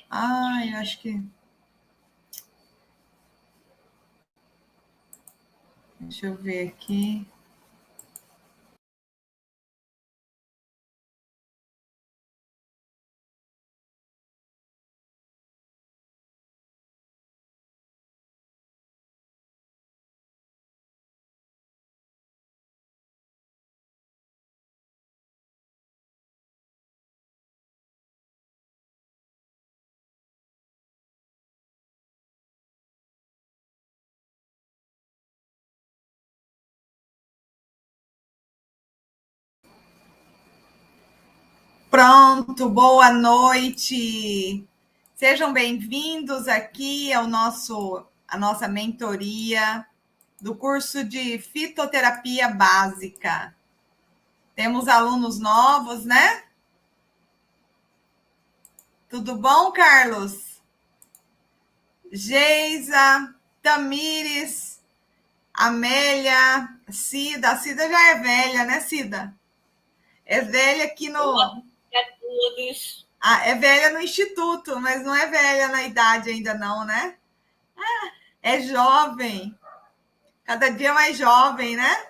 Ai, acho que... Deixa eu ver aqui. Pronto, boa noite. Sejam bem-vindos aqui a nossa mentoria do curso de fitoterapia básica. Temos alunos novos, né? Tudo bom, Carlos? Geisa, Tamires, Amélia, Cida. A Cida já é velha, né, Cida? É velha aqui no... Olá a todos. É velha no instituto, mas não é velha na idade ainda não, né? É jovem. Cada dia mais jovem, né?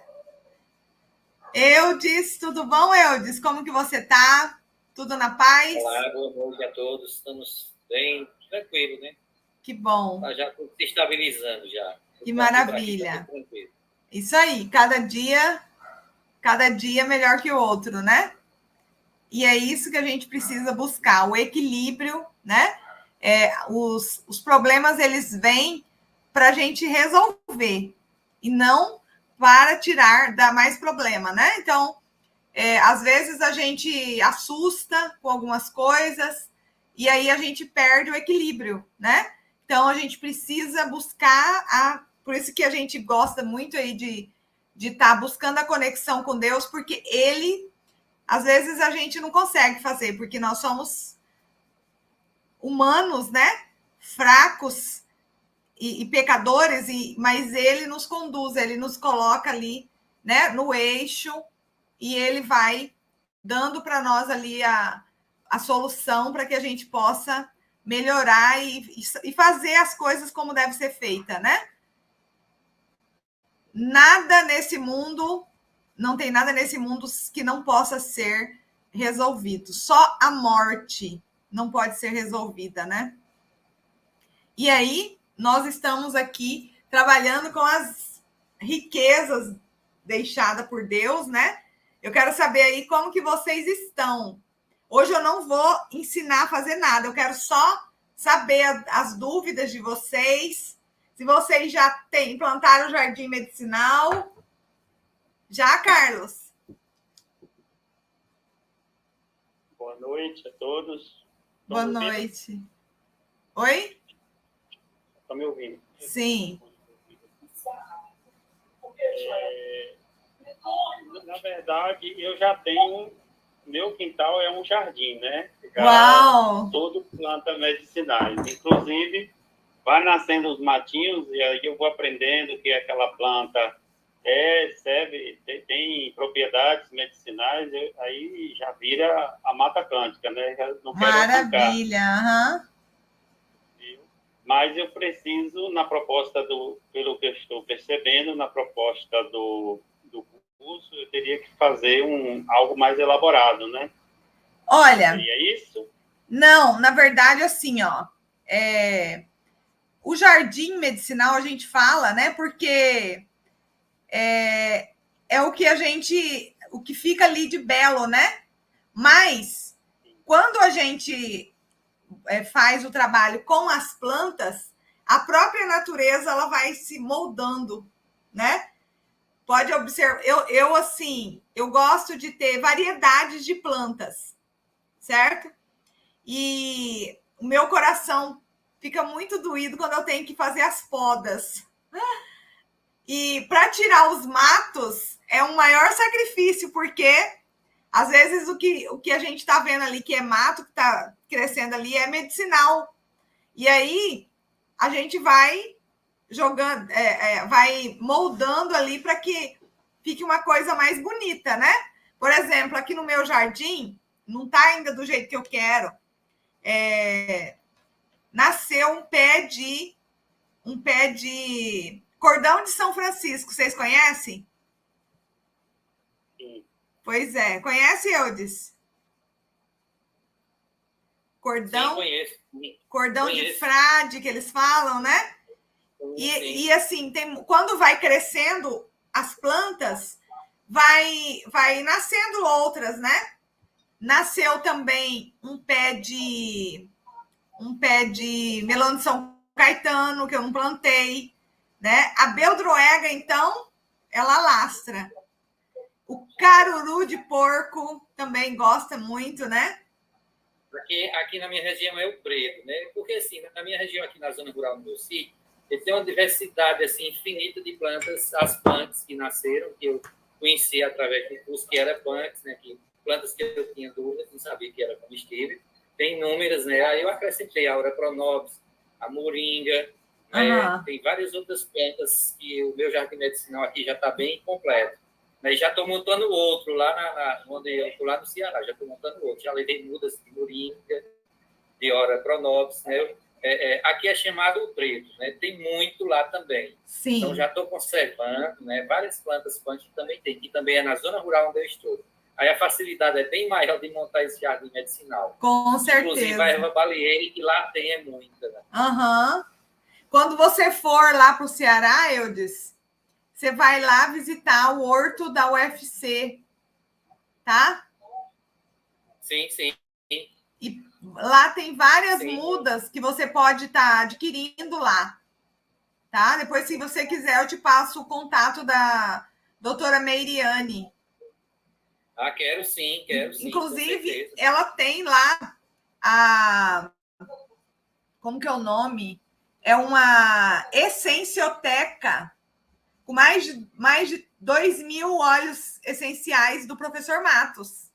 Eudes, tudo bom, Eudes? Como que você tá? Tudo na paz? Olá, boa noite a todos. Estamos bem tranquilos, né? Que bom. Tá já se estabilizando já. Que maravilha. Tá tranquilo. Isso aí, cada dia melhor que o outro, né? E é isso que a gente precisa buscar, o equilíbrio, né? Os problemas, eles vêm para a gente resolver e não para dar mais problema, né? Então, às vezes a gente assusta com algumas coisas e aí a gente perde o equilíbrio, né? Então, a gente precisa buscar por isso que a gente gosta muito aí de estar buscando a conexão com Deus, porque ele, às vezes, a gente não consegue fazer, porque nós somos humanos, né? Fracos e pecadores, mas ele nos conduz, ele nos coloca ali, né, no eixo, e ele vai dando para nós ali a solução para que a gente possa melhorar e fazer as coisas como deve ser feita, né? Nada nesse mundo, não tem nada nesse mundo que não possa ser resolvido. Só a morte não pode ser resolvida, né? E aí, nós estamos aqui trabalhando com as riquezas deixadas por Deus, né? Eu quero saber aí como que vocês estão. Hoje eu não vou ensinar a fazer nada, eu quero só saber as dúvidas de vocês, se vocês já implantaram o jardim medicinal. Já, Carlos? Boa noite a todos. Boa noite. Oi? Estão me ouvindo? Sim. Na verdade, eu já tenho... Meu quintal é um jardim, né? Uau! Todo planta medicinais. Inclusive, vai nascendo os matinhos e aí eu vou aprendendo que aquela planta serve, tem propriedades medicinais, aí já vira a Mata Atlântica, né? Já não quero Maravilha! Aham. Mas eu preciso, pelo que eu estou percebendo, na proposta do curso, eu teria que fazer algo mais elaborado, né? Olha... Seria isso? Não, na verdade, assim, ó... O jardim medicinal a gente fala, né? Porque é o que o que fica ali de belo, né? Mas quando a gente faz o trabalho com as plantas, a própria natureza ela vai se moldando, né? Pode observar, eu assim, eu gosto de ter variedades de plantas, certo? E o meu coração fica muito doído quando eu tenho que fazer as podas. E para tirar os matos é um maior sacrifício, porque às vezes o que a gente está vendo ali que é mato, que está crescendo ali, é medicinal. E aí a gente vai jogando, vai moldando ali para que fique uma coisa mais bonita, né? Por exemplo, aqui no meu jardim, não está ainda do jeito que eu quero. um pé de cordão de São Francisco. Vocês conhecem? Sim. Pois é. Conhece, Eudes? Cordão, Sim, conheço. cordão de frade, que eles falam, né? E assim, quando vai crescendo as plantas, vai nascendo outras, né? Nasceu também um pé de melão de São Caetano, que eu não plantei, né? A beldroega, então, ela lastra. O caruru de porco também gosta muito, né? Aqui na minha região é o preto, né? Porque, assim, na minha região, aqui na zona rural do meu sítio, ele tem uma diversidade, assim, infinita de plantas, as punks que nasceram, que eu conheci através de curso, que era punks, né? Que, plantas que eu tinha dúvidas, não sabia que era comestível. Tem inúmeras, né? Aí eu acrescentei a Aura pronobis, a moringa, né? Tem várias outras plantas que o meu jardim medicinal aqui já está bem completo. Mas já estou montando outro lá onde eu estou, lá no Ceará. Já estou montando outro. Já levei mudas de moringa, de Aura pronobis, né? Aqui é chamado o preto, né? Tem muito lá também. Sim. Então já estou conservando, né? Várias plantas que também tem, que também é na zona rural onde eu estou. Aí a facilidade é bem maior de montar esse jardim medicinal. Com certeza. Inclusive a erva baleeira, que lá tem é muita. Né? Quando você for lá para o Ceará, Eudes, você vai lá visitar o horto da UFC, tá? Sim, sim. E lá tem várias mudas que você pode estar adquirindo lá, tá? Depois, se você quiser, eu te passo o contato da doutora Meiriane. Quero sim. Inclusive, ela tem lá como que é o nome? É uma essencioteca com mais de 2.000 óleos essenciais do professor Matos.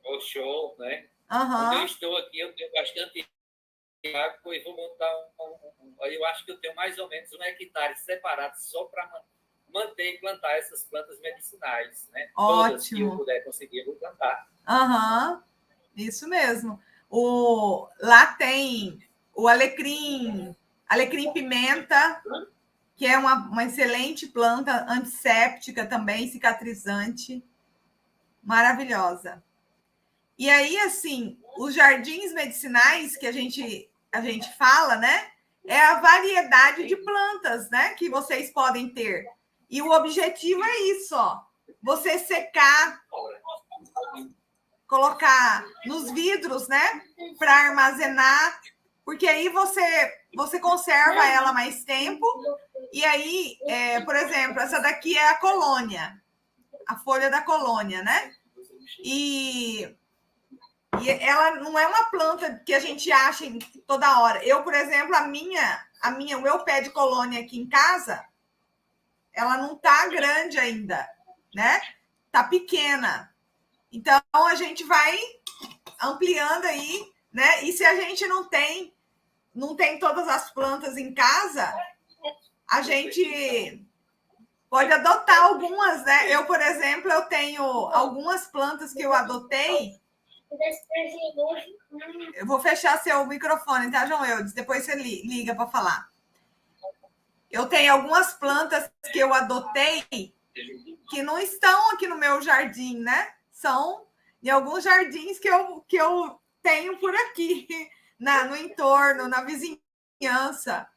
O show, né? Onde eu estou aqui, eu tenho bastante água e vou montar eu acho que eu tenho mais ou menos 1 hectare separado só para manter e plantar essas plantas medicinais, né? Ótimo. Todas que eu puder conseguir, eu vou plantar. Isso mesmo. Lá tem o alecrim pimenta, que é uma excelente planta antisséptica também, cicatrizante, maravilhosa. E aí, assim, os jardins medicinais que a gente fala, né? É a variedade de plantas, né? Que vocês podem ter. E o objetivo é isso, ó. Você secar, colocar nos vidros, né? Para armazenar, porque aí você conserva ela mais tempo. E aí, por exemplo, essa daqui é a colônia, a folha da colônia, né? E ela não é uma planta que a gente acha toda hora. Eu, por exemplo, o meu pé de colônia aqui em casa, ela não tá grande ainda, né? Tá pequena. Então, a gente vai ampliando aí, né? E se a gente não tem todas as plantas em casa, a gente pode adotar algumas, né? Eu, por exemplo, eu tenho algumas plantas que eu adotei. Eu vou fechar seu microfone, tá, João Eudes? Depois você liga para falar. Eu tenho algumas plantas que eu adotei que não estão aqui no meu jardim, né? São em alguns jardins que eu tenho por aqui, no entorno, na vizinhança.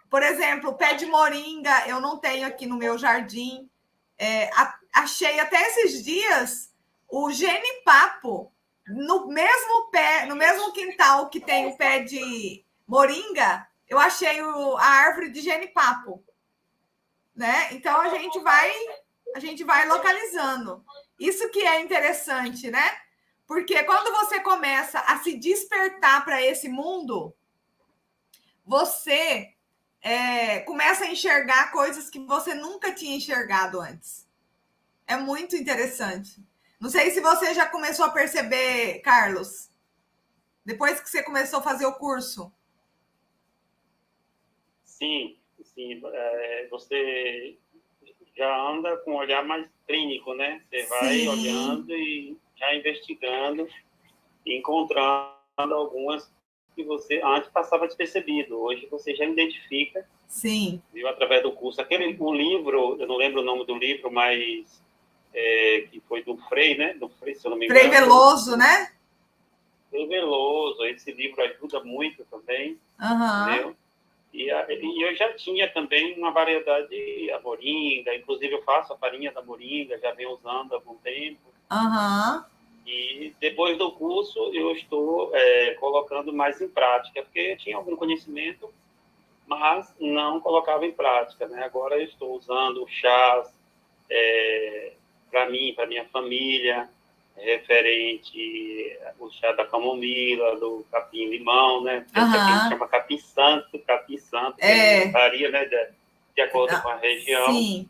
Por exemplo, o pé de moringa eu não tenho aqui no meu jardim. Achei até esses dias o genipapo no mesmo quintal que tem o pé de moringa, eu achei a árvore de genipapo, né? Então a gente vai localizando. Isso que é interessante, né? Porque quando você começa a se despertar para esse mundo, você começa a enxergar coisas que você nunca tinha enxergado antes. É muito interessante. Não sei se você já começou a perceber, Carlos, depois que você começou a fazer o curso. Sim. Você já anda com um olhar mais clínico, né? Você vai olhando e já investigando, encontrando algumas que você antes passava despercebido. Hoje você já identifica, Sim. viu, através do curso. O livro, eu não lembro o nome do livro, mas que foi do Frei, né? Do Frei, se eu não me engano. Frei Veloso, né? Frei Veloso. Esse livro ajuda muito também, entendeu? E eu já tinha também uma variedade de moringa, inclusive eu faço a farinha da moringa, já venho usando há algum tempo. E depois do curso eu estou colocando mais em prática, porque eu tinha algum conhecimento, mas não colocava em prática, né? Agora eu estou usando chás para mim, para minha família, referente ao chá da camomila, do capim-limão, né? Esse aqui a gente chama capim-santo, que varia, né, de acordo com a região. Sim.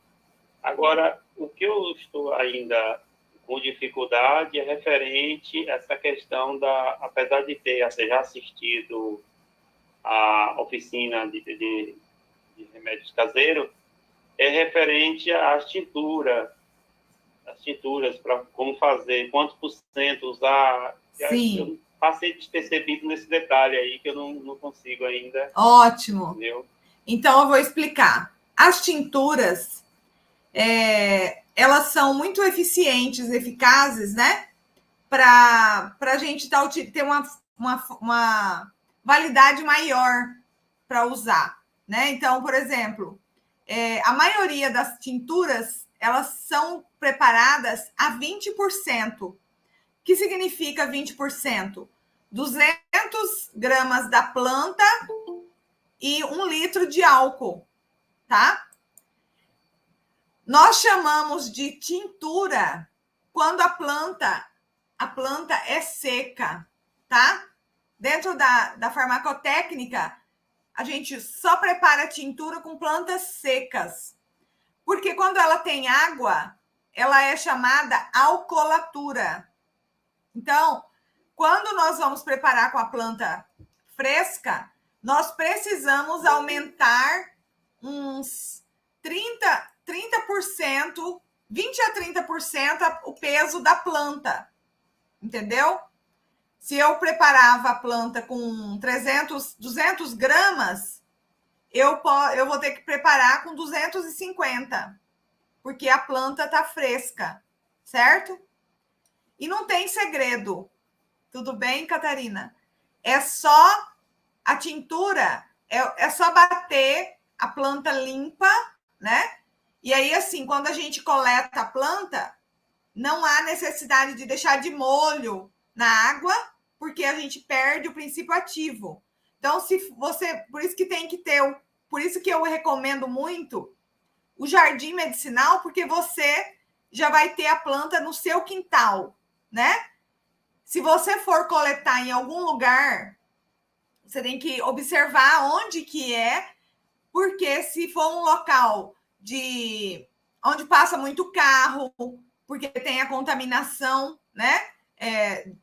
Agora, o que eu estou ainda com dificuldade é referente a essa questão apesar de ter já assistido a oficina de remédios caseiros, é referente às tinturas, para como fazer, quantos por cento usar. Sim. Eu passei despercebido nesse detalhe aí, que eu não consigo ainda. Ótimo. Entendeu? Então, eu vou explicar. As tinturas, elas são muito eficientes, eficazes, né? Para a gente ter uma validade maior para usar, né? Então, por exemplo, a maioria das tinturas, elas são preparadas a 20%. O que significa 20%? 200 gramas da planta e 1 litro de álcool, tá? Nós chamamos de tintura quando a planta é seca, tá? Dentro da farmacotécnica, a gente só prepara a tintura com plantas secas. Porque quando ela tem água, ela é chamada alcoolatura. Então, quando nós vamos preparar com a planta fresca, nós precisamos aumentar uns 30%, 20 a 30% o peso da planta. Entendeu? Se eu preparava a planta com 200 gramas, eu vou ter que preparar com 250, porque a planta está fresca, certo? E não tem segredo. Tudo bem, Catarina? É só a tintura, é só bater a planta limpa, né? E aí, assim, quando a gente coleta a planta, não há necessidade de deixar de molho na água, porque a gente perde o princípio ativo. Então, por isso que tem que ter, por isso que eu recomendo muito o jardim medicinal, porque você já vai ter a planta no seu quintal, né? Se você for coletar em algum lugar, você tem que observar onde que é, porque se for um local onde passa muito carro, porque tem a contaminação, né?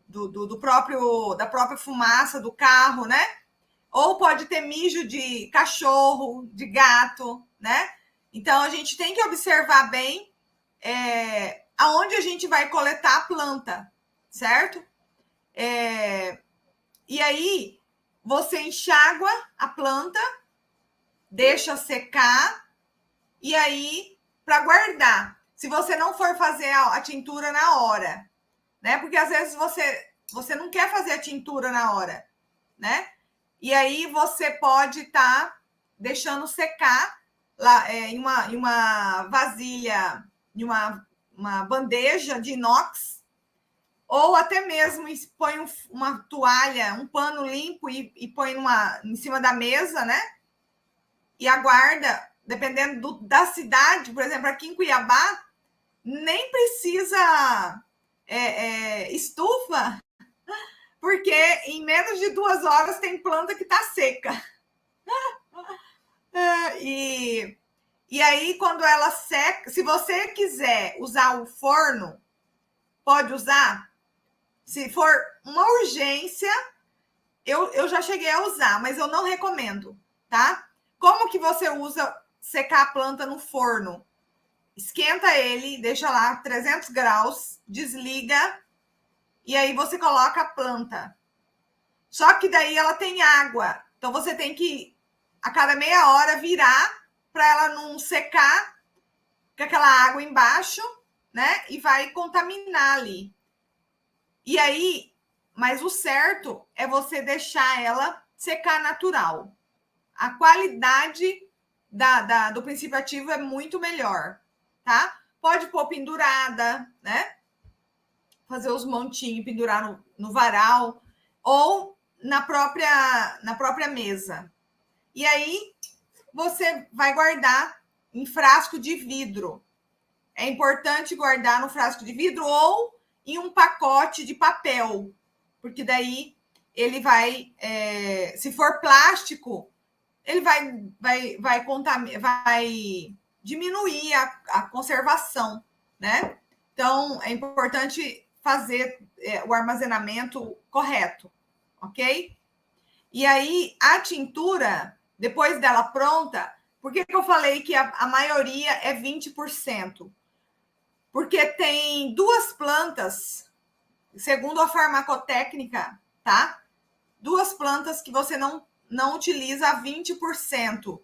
Da própria fumaça do carro, né? Ou pode ter mijo de cachorro, de gato, né? Então, a gente tem que observar bem aonde a gente vai coletar a planta, certo? E aí, você enxágua a planta, deixa secar, e aí, para guardar. Se você não for fazer a tintura na hora, né? Porque às vezes você não quer fazer a tintura na hora, né? E aí você pode estar deixando secar lá em uma vasilha, em uma bandeja de inox, ou até mesmo põe uma toalha, um pano limpo e põe em cima da mesa, né? E aguarda, dependendo da cidade, por exemplo, aqui em Cuiabá, nem precisa estufa, porque em menos de 2 horas tem planta que está seca. E aí, quando ela seca, se você quiser usar o forno, pode usar. Se for uma urgência, eu já cheguei a usar, mas eu não recomendo, tá? Como que você usa secar a planta no forno? Esquenta ele, deixa lá 300 graus, desliga, e aí você coloca a planta. Só que daí ela tem água. Então você tem que, a cada meia hora, virar para ela não secar com aquela água embaixo, né? E vai contaminar ali. E aí, mas o certo é você deixar ela secar natural. A qualidade do princípio ativo é muito melhor, tá? Pode pôr pendurada, né? Fazer os montinhos, pendurar no varal ou na própria mesa. E aí, você vai guardar em frasco de vidro. É importante guardar no frasco de vidro ou em um pacote de papel, porque daí ele vai, se for plástico, ele vai diminuir a conservação, né? Então, é importante fazer o armazenamento correto, ok? E aí, a tintura, depois dela pronta, por que eu falei que a maioria é 20%? Porque tem duas plantas, segundo a farmacotécnica, tá? Duas plantas que você não utiliza 20%.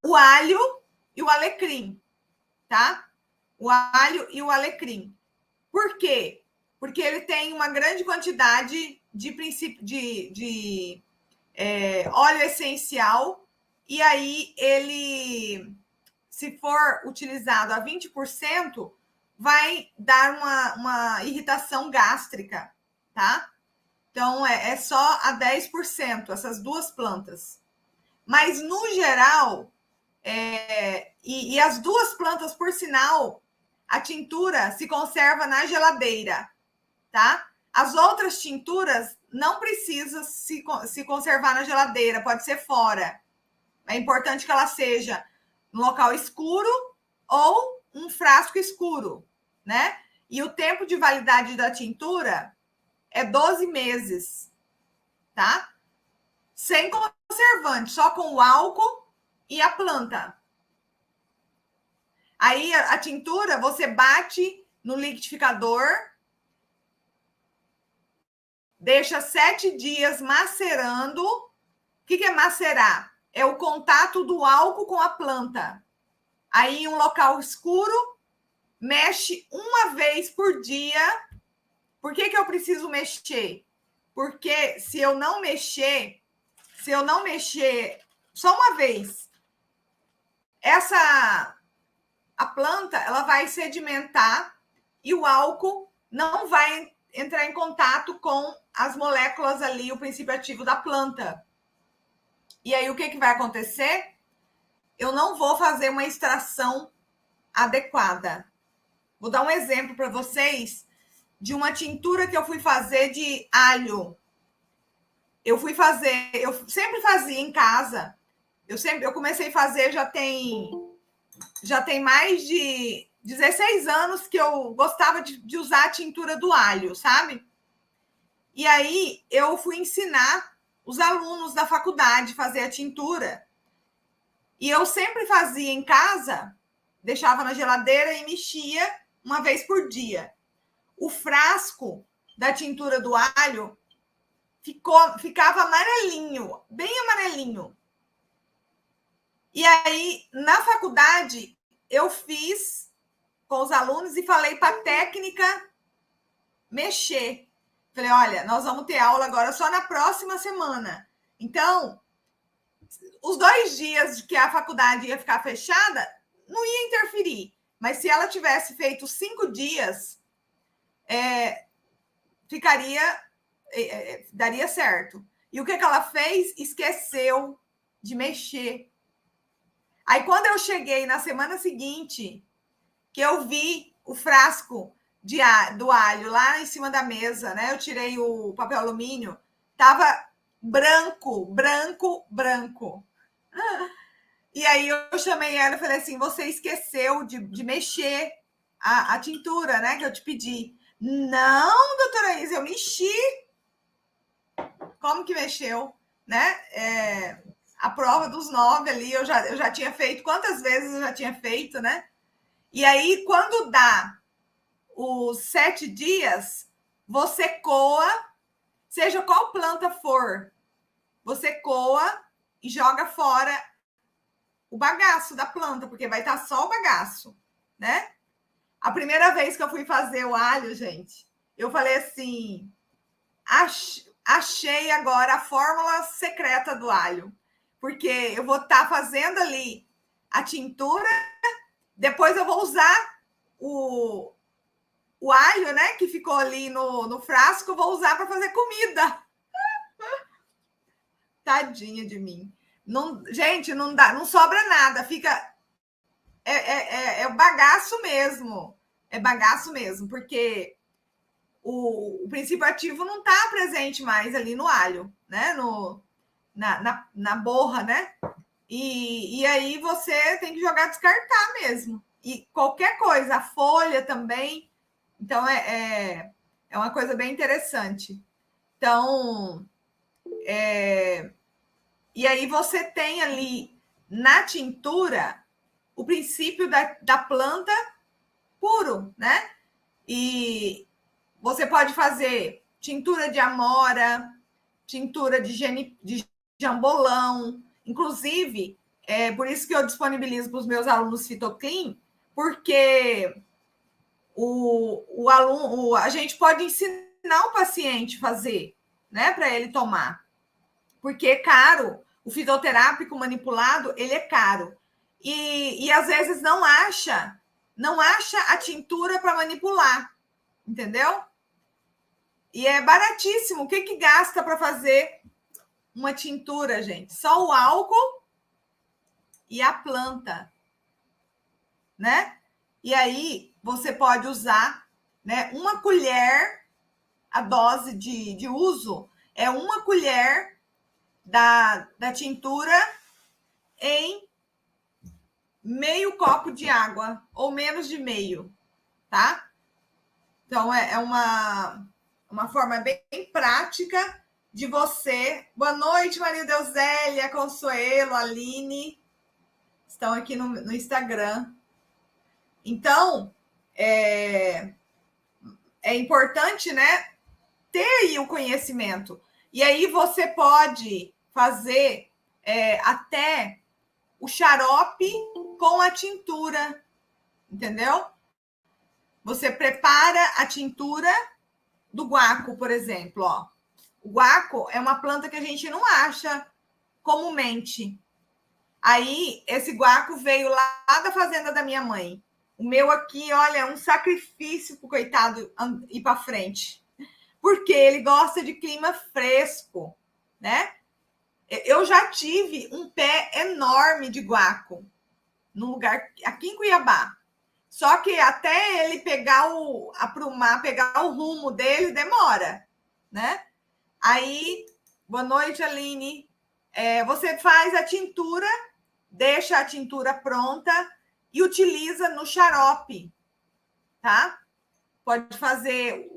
O alho e o alecrim, tá? O alho e o alecrim. Por quê? Porque ele tem uma grande quantidade de óleo essencial, e aí ele, se for utilizado a 20%, vai dar uma irritação gástrica, tá? Então, é só a 10%, essas duas plantas. Mas, no geral, e as duas plantas, por sinal, a tintura se conserva na geladeira, tá? As outras tinturas não precisam se conservar na geladeira, pode ser fora. É importante que ela seja no local escuro ou um frasco escuro, né? E o tempo de validade da tintura é 12 meses, tá? Sem conservante, só com o álcool e a planta. Aí a tintura você bate no liquidificador, deixa 7 dias macerando. O que é macerar? É o contato do álcool com a planta. Aí, em um local escuro, mexe uma vez por dia. Por que eu preciso mexer? Porque se eu não mexer só uma vez, a planta ela vai sedimentar e o álcool não vai entrar em contato com as moléculas ali, o princípio ativo da planta. E aí, o que vai acontecer? Eu não vou fazer uma extração adequada. Vou dar um exemplo para vocês de uma tintura que eu fui fazer de alho. Eu sempre fazia em casa. Eu comecei a fazer, já tem mais de 16 anos que eu gostava de usar a tintura do alho, sabe? E aí eu fui ensinar os alunos da faculdade a fazer a tintura. E eu sempre fazia em casa, deixava na geladeira e mexia uma vez por dia. O frasco da tintura do alho ficava amarelinho, bem amarelinho. E aí, na faculdade, eu fiz com os alunos e falei para a técnica mexer. Falei, olha, nós vamos ter aula agora só na próxima semana. Então, os 2 dias que a faculdade ia ficar fechada, não ia interferir. Mas se ela tivesse feito 5 dias, daria certo. E o que ela fez? Esqueceu de mexer. Aí, quando eu cheguei na semana seguinte, que eu vi o frasco do alho lá em cima da mesa, né? Eu tirei o papel alumínio, tava branco. E aí eu chamei ela e falei assim, você esqueceu de mexer a tintura, né? Que eu te pedi. Não, doutora Isa, eu mexi. Como que mexeu, né? A prova dos 9 ali, eu já tinha feito. Quantas vezes eu já tinha feito, né? E aí, quando dá os 7 dias, você coa seja qual planta for, você coa e joga fora o bagaço da planta, porque vai estar só o bagaço, né? A primeira vez que eu fui fazer o alho, gente, eu falei assim, achei agora a fórmula secreta do alho, porque eu vou estar fazendo ali a tintura, depois eu vou usar o alho, né, que ficou ali no frasco, vou usar para fazer comida. Tadinha de mim. Não, gente, não dá, não sobra nada, fica é o bagaço mesmo. É bagaço mesmo, porque o princípio ativo não está presente mais ali no alho, né? Na borra, né? E aí você tem que jogar, descartar mesmo. E qualquer coisa, a folha também. Então, é uma coisa bem interessante. Então, e aí você tem ali na tintura o princípio da planta puro, né? E você pode fazer tintura de amora, tintura de jambolão, inclusive, por isso que eu disponibilizo para os meus alunos Fitoclean, porque a gente pode ensinar o paciente a fazer, né, para ele tomar, porque é caro, o fitoterápico manipulado, ele é caro, e às vezes não acha a tintura para manipular, entendeu? E é baratíssimo. O que gasta para fazer uma tintura, gente? Só o álcool e a planta, né? E aí você pode usar, né, uma colher, a dose de uso é uma colher da tintura em meio copo de água, ou menos de meio, tá? Então, é uma forma bem prática de você... Boa noite, Maria Deusélia, Consuelo, Aline. Estão aqui no Instagram. Então, é importante, né, ter aí o conhecimento. E aí você pode fazer até o xarope com a tintura, entendeu? Você prepara a tintura do guaco, por exemplo, ó. O guaco é uma planta que a gente não acha comumente. Aí, esse guaco veio lá da fazenda da minha mãe. O meu aqui, olha, é um sacrifício pro coitado ir para frente. Porque ele gosta de clima fresco, né? Eu já tive um pé enorme de guaco num lugar aqui em Cuiabá. Só que até ele aprumar, pegar o rumo dele, demora, né? Aí, boa noite, Aline. Você faz a tintura, deixa a tintura pronta e utiliza no xarope, tá? Pode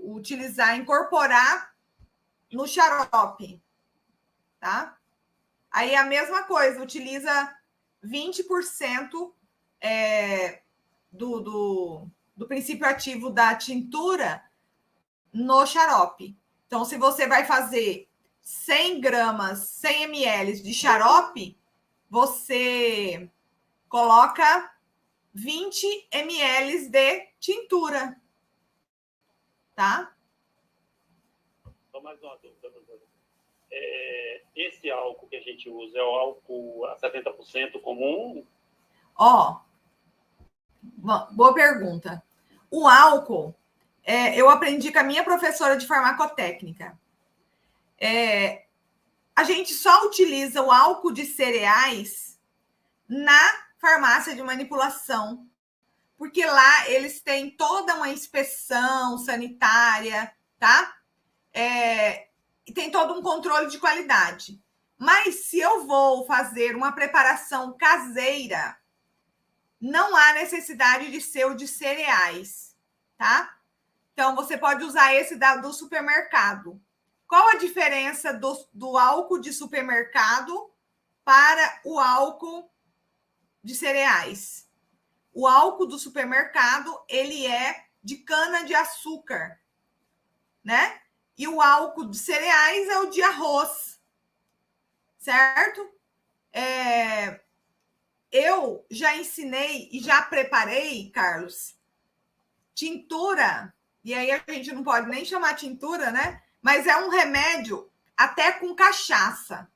utilizar, incorporar no xarope, tá? Aí a mesma coisa, utiliza 20% do princípio ativo da tintura no xarope. Então, se você vai fazer 100 gramas, 100 ml de xarope, você coloca 20 ml de tintura, tá? Só mais uma dúvida, doutora. Esse álcool que a gente usa é o álcool a 70% comum? Ó, boa pergunta. O álcool, eu aprendi com a minha professora de farmacotécnica. A gente só utiliza o álcool de cereais na farmácia de manipulação, porque lá eles têm toda uma inspeção sanitária, tá? E tem todo um controle de qualidade. Mas se eu vou fazer uma preparação caseira, não há necessidade de ser o de cereais, tá? Então, você pode usar esse do supermercado. Qual a diferença do álcool de supermercado para o álcool de cereais? O álcool do supermercado, ele é de cana-de-açúcar, né? e o álcool de cereais é o de arroz, certo? Eu já ensinei e já preparei, Carlos, tintura, e aí a gente não pode nem chamar tintura, né? Mas é um remédio até com cachaça,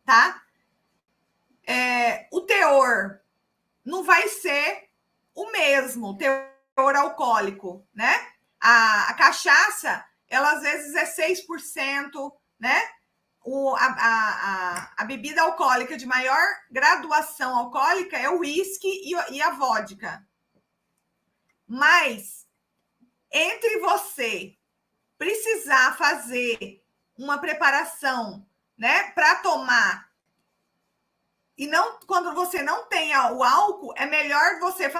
tá? O teor não vai ser o mesmo, teor alcoólico, né? A cachaça, ela às vezes é 6%, né? A bebida alcoólica de maior graduação alcoólica é o uísque e a vodka. Mas, entre você precisar fazer uma preparação, né, para tomar, e não, quando você não tem o álcool, é melhor você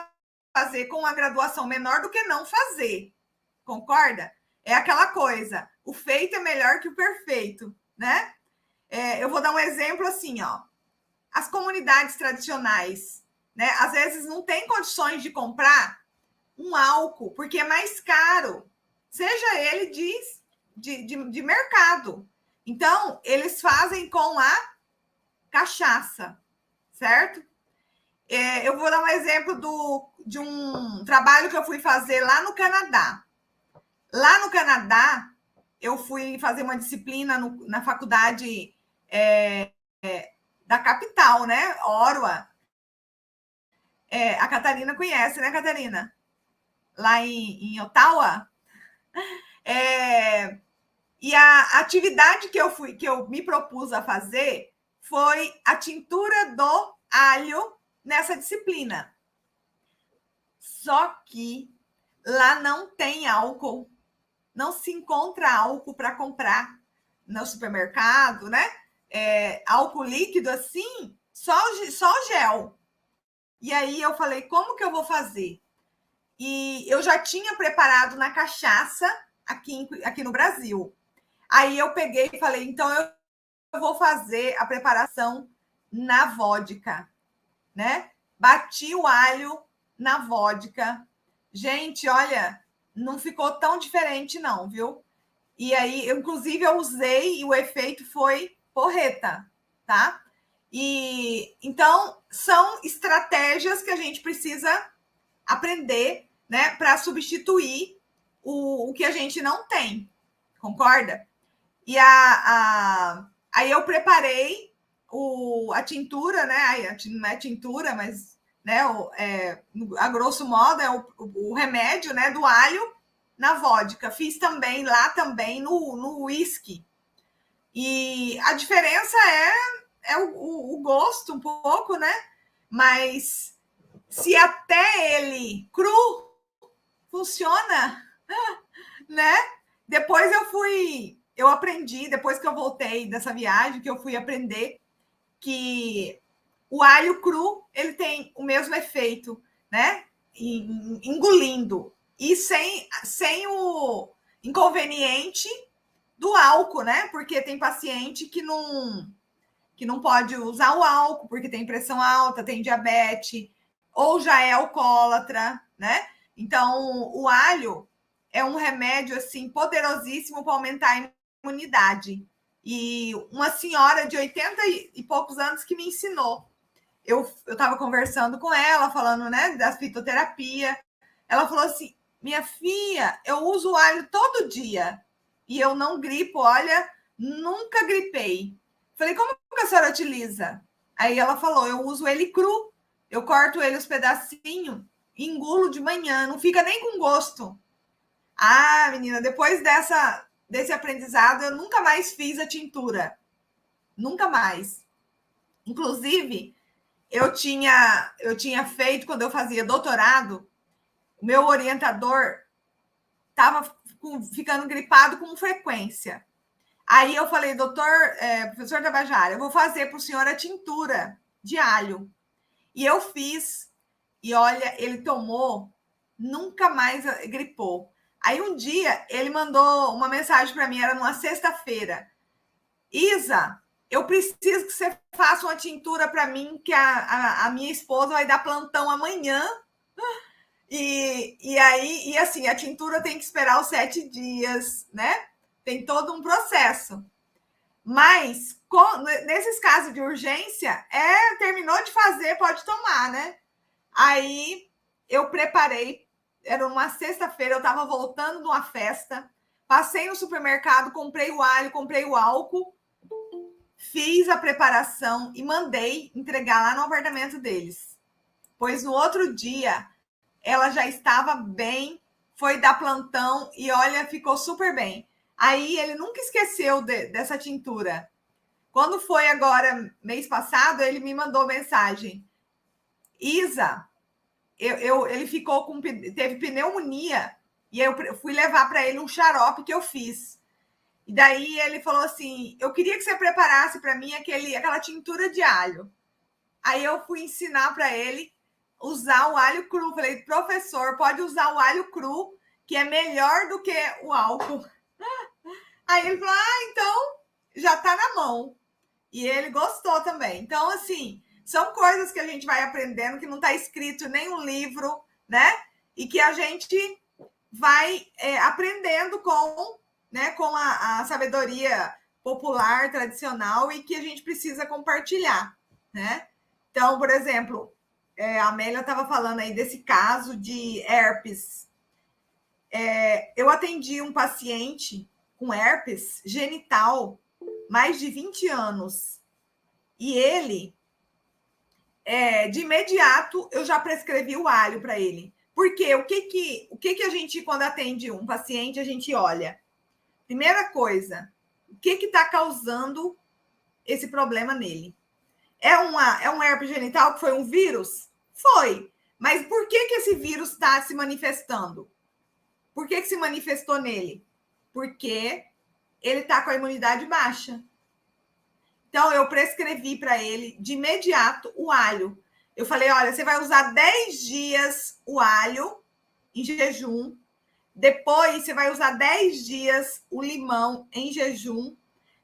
fazer com uma graduação menor do que não fazer. Concorda? É aquela coisa, o feito é melhor que o perfeito, né? Eu vou dar um exemplo assim, ó. As comunidades tradicionais, né? Às vezes não tem condições de comprar um álcool, porque é mais caro, seja ele de mercado. Então, eles fazem com a cachaça, certo? Eu vou dar um exemplo de um trabalho que eu fui fazer lá no Canadá. Lá no Canadá, eu fui fazer uma disciplina na faculdade da capital, né? Ottawa. A Catarina conhece, né, Catarina? Lá em Ottawa. E a atividade que eu me propus a fazer foi a tintura do alho nessa disciplina. Só que lá não tem álcool, não se encontra álcool para comprar no supermercado, né? Álcool líquido assim, só o gel. E aí eu falei, como que eu vou fazer? E eu já tinha preparado na cachaça aqui no Brasil. Aí eu peguei e falei, então eu vou fazer a preparação na vodka, né? Bati o alho na vodka. Gente, olha, não ficou tão diferente não, viu? E aí, inclusive, eu usei e o efeito foi porreta, tá? E então são estratégias que a gente precisa aprender, né, para substituir o que a gente não tem, concorda? E aí eu preparei a tintura, né? Não é tintura, mas, né, a grosso modo é o remédio, né, do alho na vodka. Fiz também lá também no whisky. E a diferença é o gosto um pouco, né? Mas se até ele cru funciona, né? Depois eu aprendi, depois que eu voltei dessa viagem, que eu fui aprender que o alho cru, ele tem o mesmo efeito, né? Engolindo. E sem o inconveniente do álcool, né? Porque tem paciente que não pode usar o álcool, porque tem pressão alta, tem diabetes, ou já é alcoólatra, né? Então, o alho é um remédio, assim, poderosíssimo para aumentar a imunidade. E uma senhora de 80 e poucos anos que me ensinou. Eu estava conversando com ela, falando, né, da fitoterapia. Ela falou assim, minha filha, eu uso alho todo dia e eu não gripo, olha, nunca gripei. Falei, como que a senhora utiliza? Aí ela falou, eu uso ele cru, eu corto ele os pedacinhos, engulo de manhã, não fica nem com gosto. Ah, menina, depois desse aprendizado, eu nunca mais fiz a tintura. Nunca mais. Inclusive, eu tinha feito, quando eu fazia doutorado, o meu orientador estava ficando gripado com frequência. Aí eu falei, professor Tabajara, eu vou fazer para o senhor a tintura de alho. E eu fiz. E olha, ele tomou, nunca mais gripou. Aí um dia ele mandou uma mensagem para mim, era numa sexta-feira. Isa, eu preciso que você faça uma tintura para mim, que a minha esposa vai dar plantão amanhã. E assim, a tintura tem que esperar os 7 dias, né? Tem todo um processo. Mas, nesses casos de urgência, terminou de fazer, pode tomar, né? Aí, eu preparei, era uma sexta-feira, eu estava voltando de uma festa, passei no supermercado, comprei o alho, comprei o álcool, fiz a preparação e mandei entregar lá no apartamento deles. Pois no outro dia, ela já estava bem, foi dar plantão e, olha, ficou super bem. Aí ele nunca esqueceu dessa tintura. Quando foi agora, mês passado, ele me mandou mensagem. Isa, ele teve pneumonia e eu fui levar para ele um xarope que eu fiz. E daí ele falou assim, eu queria que você preparasse para mim aquela tintura de alho. Aí eu fui ensinar para ele usar o alho cru. Falei, professor, pode usar o alho cru, que é melhor do que o álcool. Aí ele falou, então já tá na mão. E ele gostou também. Então, assim, são coisas que a gente vai aprendendo, que não está escrito em nenhum livro, né? E que a gente vai aprendendo com a sabedoria popular, tradicional, e que a gente precisa compartilhar, né? Então, por exemplo, a Amélia estava falando aí desse caso de herpes. Eu atendi um paciente com herpes genital, mais de 20 anos. E ele, de imediato, eu já prescrevi o alho para ele. Porque o que a gente, quando atende um paciente, a gente olha? Primeira coisa, o que está causando esse problema nele? É um herpes genital que foi um vírus? Foi. Mas por que esse vírus está se manifestando? Por que se manifestou nele? Porque ele está com a imunidade baixa. Então, eu prescrevi para ele, de imediato, o alho. Eu falei, olha, você vai usar 10 dias o alho em jejum. Depois, você vai usar 10 dias o limão em jejum.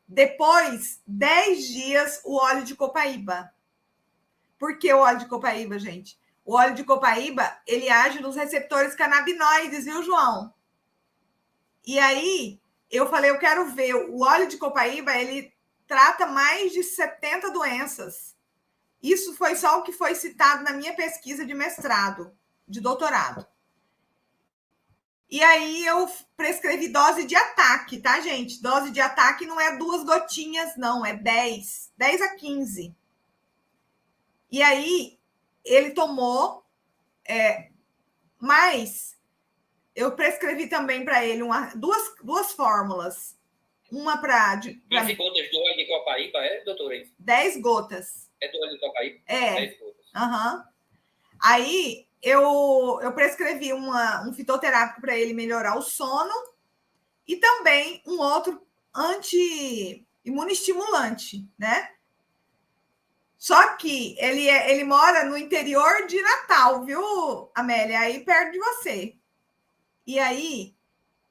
Depois, 10 dias o óleo de copaíba. Por que o óleo de copaíba, gente? O óleo de copaíba, ele age nos receptores canabinoides, viu, João? E aí, eu falei, eu quero ver. O óleo de copaíba, ele trata mais de 70 doenças. Isso foi só o que foi citado na minha pesquisa de mestrado, de doutorado. E aí eu prescrevi dose de ataque, tá, gente? Dose de ataque não é 2 gotinhas, não, é 10 a 15. E aí ele tomou, mas eu prescrevi também para ele duas fórmulas. Uma para... 15 gotas do óleo de copaíba, doutora? 10 gotas. É do óleo de copaíba? 10 gotas. Uhum. Aí eu prescrevi um fitoterápico para ele melhorar o sono e também um outro anti-imunoestimulante, né? Só que ele mora no interior de Natal, viu, Amélia? Aí perto de você. E aí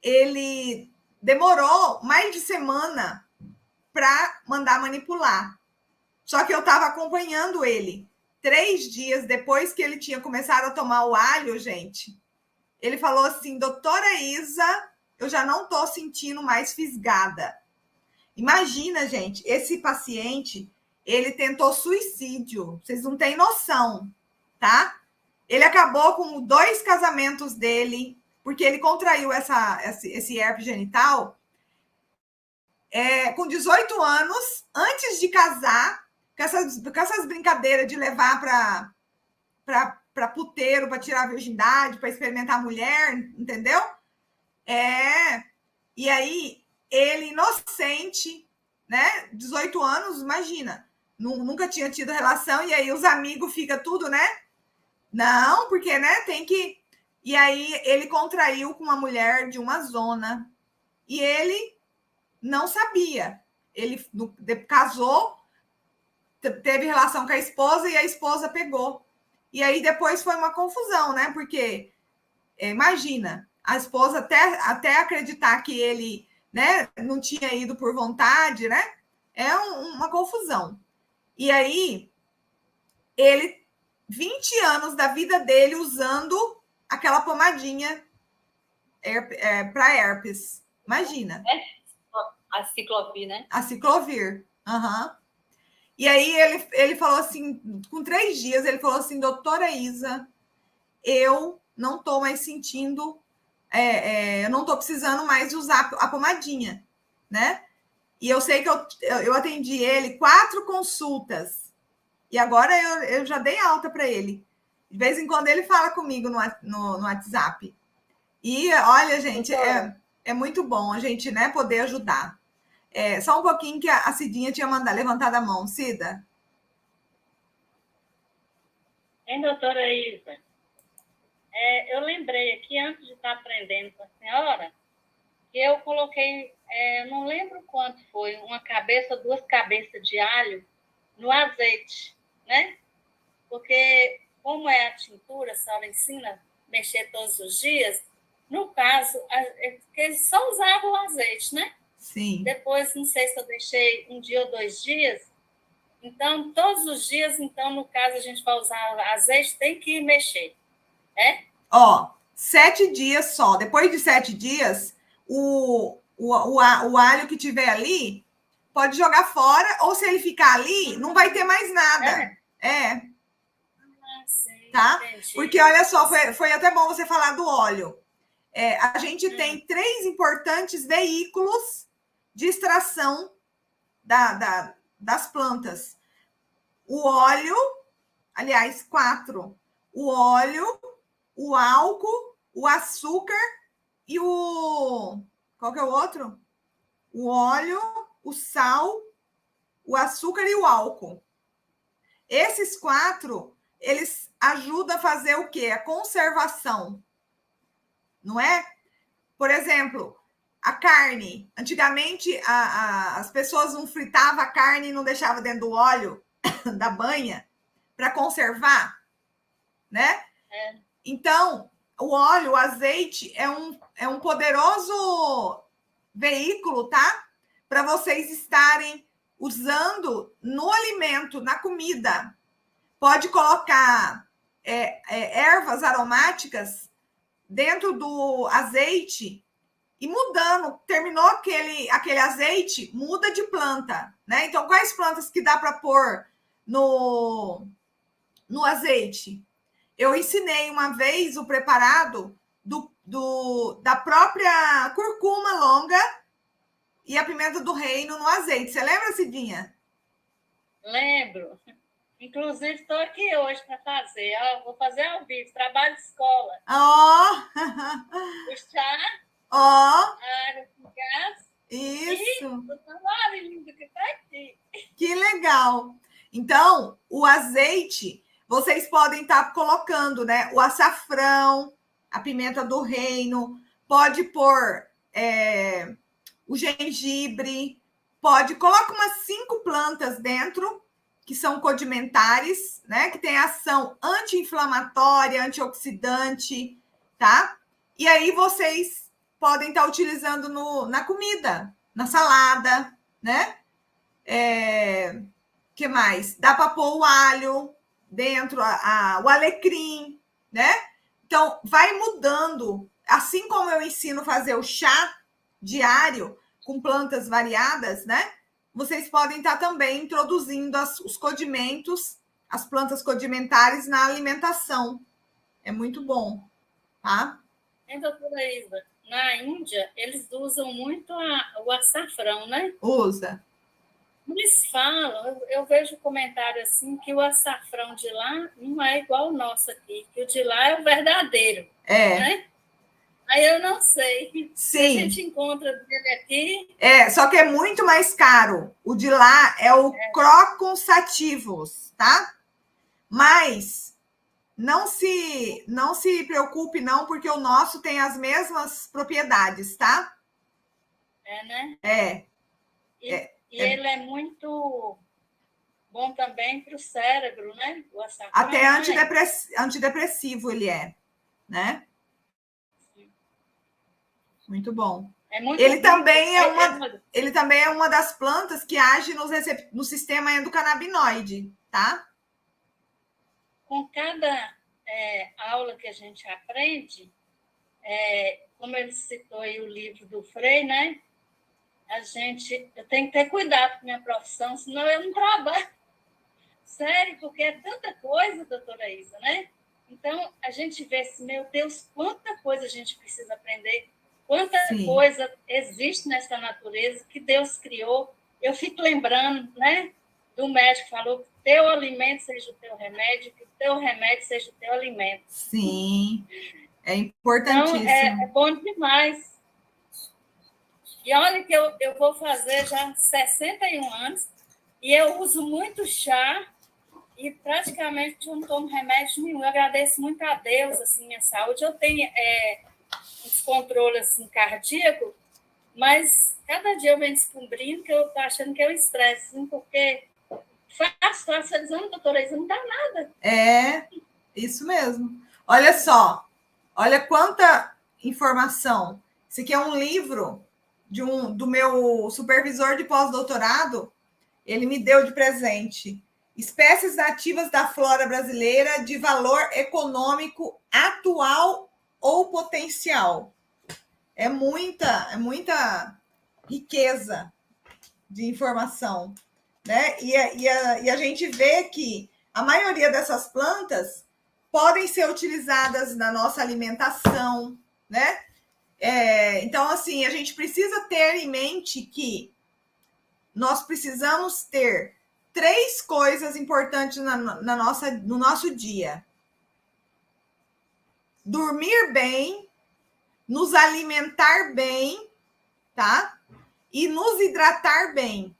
ele demorou mais de semana para mandar manipular. Só que eu estava acompanhando ele. 3 dias depois que ele tinha começado a tomar o alho, gente, ele falou assim, doutora Isa, eu já não estou sentindo mais fisgada. Imagina, gente, esse paciente, ele tentou suicídio. Vocês não têm noção, tá? Ele acabou com 2 casamentos dele, porque ele contraiu esse herpes genital com 18 anos, antes de casar, com essas brincadeiras de levar para puteiro, para tirar a virgindade, para experimentar a mulher, entendeu? E aí, ele inocente, né? 18 anos, imagina, nunca tinha tido relação, e aí os amigos ficam tudo, né? Não, porque, né, tem que... E aí, ele contraiu com uma mulher de uma zona, e ele não sabia. Ele casou, teve relação com a esposa e a esposa pegou. E aí depois foi uma confusão, né? Porque, imagina, a esposa até acreditar que ele, né, não tinha ido por vontade, né? É uma confusão. E aí, ele, 20 anos da vida dele usando aquela pomadinha para herpes. Imagina. A ciclovir, né? A ciclovir. Uhum. E aí ele falou assim, com 3 dias, ele falou assim, doutora Isa, eu não estou mais sentindo, eu não estou precisando mais usar a pomadinha, né? E eu sei que eu atendi ele 4 consultas. E agora eu já dei alta para ele. De vez em quando ele fala comigo no WhatsApp. E olha, gente, é muito bom a gente, né, poder ajudar. Só um pouquinho que a Cidinha tinha levantado a mão. Cida? Hein, doutora Isa? Eu lembrei aqui, antes de estar aprendendo com a senhora, que eu coloquei, eu não lembro quanto foi, 2 cabeças de alho no azeite, né? Porque, como é a tintura, a senhora ensina a mexer todos os dias, no caso, eles só usavam o azeite, né? Sim. Depois, não sei se eu deixei 1 dia ou 2 dias. Então, todos os dias, então, no caso, a gente vai usar azeite, tem que mexer, né? 7 dias só. Depois de 7 dias, o alho que tiver ali pode jogar fora, ou se ele ficar ali, não vai ter mais nada. Sim, tá? entendi. Porque, olha só, foi até bom você falar do óleo. A gente tem 3 importantes veículos de extração das plantas. O óleo, aliás, 4. O óleo, o álcool, o açúcar e o... Qual que é o outro? O óleo, o sal, o açúcar e o álcool. Esses 4, eles ajudam a fazer o quê? A conservação. Não é? Por exemplo, a carne. Antigamente, as pessoas não fritavam a carne e não deixavam dentro do óleo da banha para conservar, né? Então, o óleo, o azeite é um poderoso veículo, tá? Para vocês estarem usando no alimento, na comida. Pode colocar ervas aromáticas dentro do azeite e mudando. Terminou aquele azeite, muda de planta, né? Então, quais plantas que dá para pôr no azeite? Eu ensinei uma vez o preparado da própria curcuma longa e a pimenta do reino no azeite. Você lembra, Cidinha? Lembro. Inclusive, estou aqui hoje para fazer. Vou fazer ao vivo, trabalho de escola. O chá, a água com gás. Isso. E o tamarindo que está aqui. Que legal. Então, o azeite, vocês podem estar colocando, né? O açafrão, a pimenta do reino, pode pôr o gengibre, coloca umas 5 plantas dentro, que são condimentares, né? Que tem ação anti-inflamatória, antioxidante, tá? E aí vocês podem estar utilizando na comida, na salada, né? Que mais? Dá para pôr o alho dentro, o alecrim, né? Então, vai mudando. Assim como eu ensino a fazer o chá diário com plantas variadas, né? Vocês podem estar também introduzindo os condimentos, as plantas condimentares na alimentação. É muito bom, tá? Doutora Isa, na Índia, eles usam muito o açafrão, né? Usa. Eles falam, eu vejo comentário assim, que o açafrão de lá não é igual ao nosso aqui, que o de lá é o verdadeiro. Né? Aí eu não sei. Sim. Se a gente encontra dele aqui... só que é muito mais caro. O de lá é o Crocus sativus, tá? Mas não se preocupe não, porque o nosso tem as mesmas propriedades, tá? Né? E ele é muito bom também para o cérebro, né? O açafrão, até antidepressivo ele é, né? Sim. Muito bom. Ele também é uma das plantas que age no sistema endocannabinoide, tá? Com cada aula que a gente aprende, como ele citou aí o livro do Frei, né? eu tenho que ter cuidado com a minha profissão, senão eu não trabalho. Sério, porque é tanta coisa, doutora Isa, né? Então, a gente vê assim, meu Deus, quanta coisa a gente precisa aprender, quanta coisa existe nessa natureza que Deus criou. Eu fico lembrando, né, do médico que falou que teu alimento seja o teu remédio, que o teu remédio seja o teu alimento. Sim, é importantíssimo. Então, é bom demais. E olha que eu vou fazer já 61 anos e eu uso muito chá e praticamente eu não tomo remédio nenhum. Eu agradeço muito a Deus, assim, minha saúde. Eu tenho um descontrole assim, cardíaco, mas cada dia eu venho descobrindo que eu estou achando que é o estresse, assim, porque faço exame, doutora Isa, não dá nada. É, isso mesmo. Olha só, olha quanta informação. Esse aqui é um livro do meu supervisor de pós-doutorado, ele me deu de presente. Espécies nativas da flora brasileira de valor econômico atual ou potencial. É muita riqueza de informação, né? E a gente vê que a maioria dessas plantas podem ser utilizadas na nossa alimentação, né? Então, assim, a gente precisa ter em mente que nós precisamos ter 3 coisas importantes no nosso dia: dormir bem, nos alimentar bem, tá? E nos hidratar bem.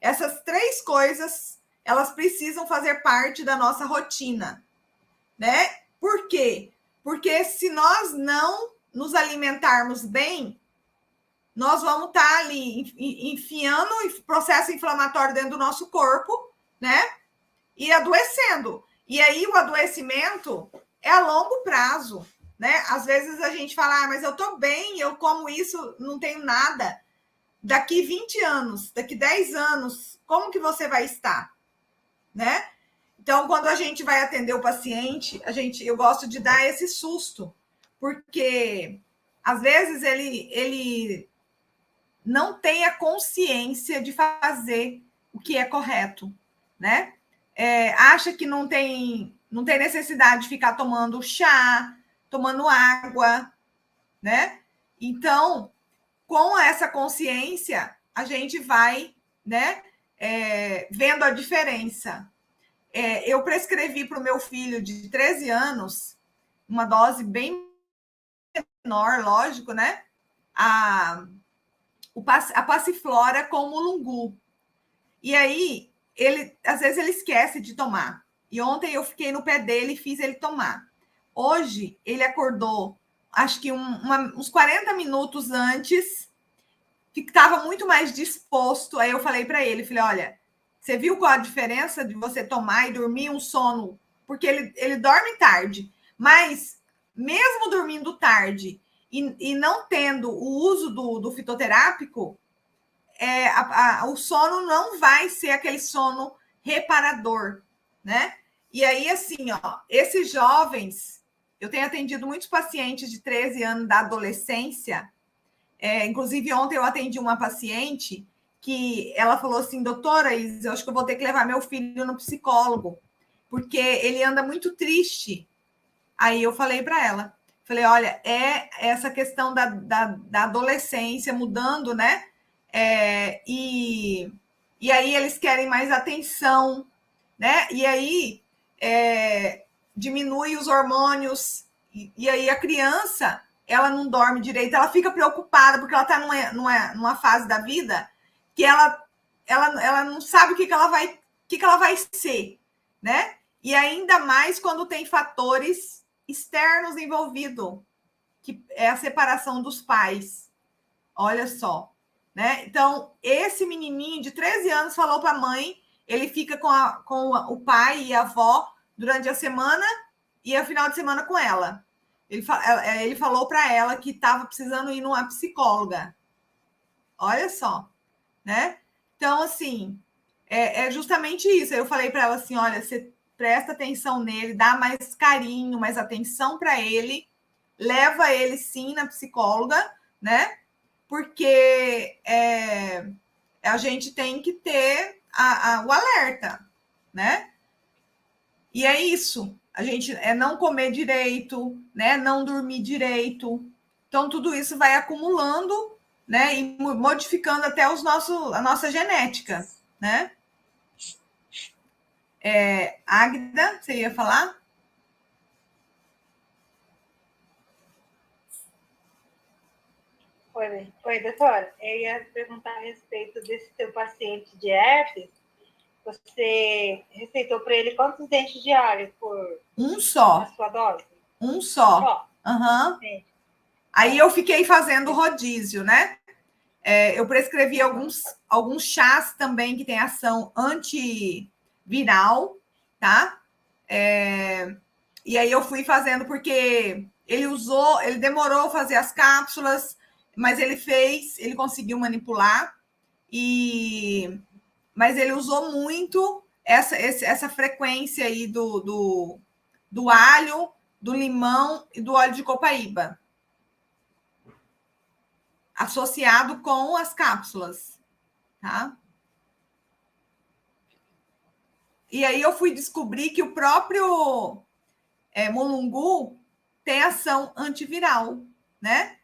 Essas 3 coisas, elas precisam fazer parte da nossa rotina, né? Por quê? Porque se nós não nos alimentarmos bem, nós vamos estar ali enfiando processo inflamatório dentro do nosso corpo, né? E adoecendo. E aí o adoecimento é a longo prazo, né? Às vezes a gente fala, mas eu tô bem, eu como isso, não tenho nada. Daqui 20 anos, daqui 10 anos, como que você vai estar, né? Então, quando a gente vai atender o paciente, eu gosto de dar esse susto, porque às vezes ele não tem a consciência de fazer o que é correto, né? Acha que não tem necessidade de ficar tomando chá, tomando água, né? Então, com essa consciência, a gente vai, né, vendo a diferença. Eu prescrevi para o meu filho de 13 anos uma dose bem menor, lógico, né? A passiflora com mulungu. E aí, às vezes ele esquece de tomar. E ontem eu fiquei no pé dele e fiz ele tomar. Hoje, ele acordou, acho que uns 40 minutos antes, que estava muito mais disposto. Aí eu falei para ele, falei, olha, você viu qual a diferença de você tomar e dormir um sono? Porque ele dorme tarde, mas mesmo dormindo tarde e não tendo o uso do fitoterápico, o sono não vai ser aquele sono reparador, né? E aí, assim, ó, esses jovens, eu tenho atendido muitos pacientes de 13 anos da adolescência. Inclusive, ontem eu atendi uma paciente que ela falou assim, doutora Isa, eu acho que eu vou ter que levar meu filho no psicólogo, porque ele anda muito triste. Aí eu falei para ela, falei, olha, essa questão da adolescência mudando, né? E aí eles querem mais atenção, né? E aí diminui os hormônios, e aí a criança, ela não dorme direito, ela fica preocupada, porque ela está numa fase da vida que ela não sabe o que ela vai ser, né? E ainda mais quando tem fatores externos envolvidos, que é a separação dos pais. Olha só, né? Então, esse menininho de 13 anos falou para a mãe, ele fica com o pai e a avó durante a semana e o final de semana com ela. Ele falou para ela que estava precisando ir numa psicóloga. Olha só, né? Então, assim, é justamente isso. Eu falei para ela assim, olha, você presta atenção nele, dá mais carinho, mais atenção para ele, leva ele, sim, na psicóloga, né? porque a gente tem que ter o alerta, né? E é isso. A gente não comer direito, né? Não dormir direito. Então, tudo isso vai acumulando, né? E modificando até a nossa genética, né? Águida, você ia falar? Oi, doutora. Eu ia perguntar a respeito desse seu paciente de herpes. Você receitou para ele quantos dentes de alho por só. a sua dose? Um só. Uhum. Aí eu fiquei fazendo rodízio, né? Eu prescrevi alguns chás também que tem ação antiviral, tá? E aí eu fui fazendo porque ele demorou a fazer as cápsulas, mas ele conseguiu manipular, mas ele usou muito essa frequência aí do alho, do limão e do óleo de copaíba, associado com as cápsulas, tá? E aí eu fui descobrir que o próprio mulungu tem ação antiviral, né?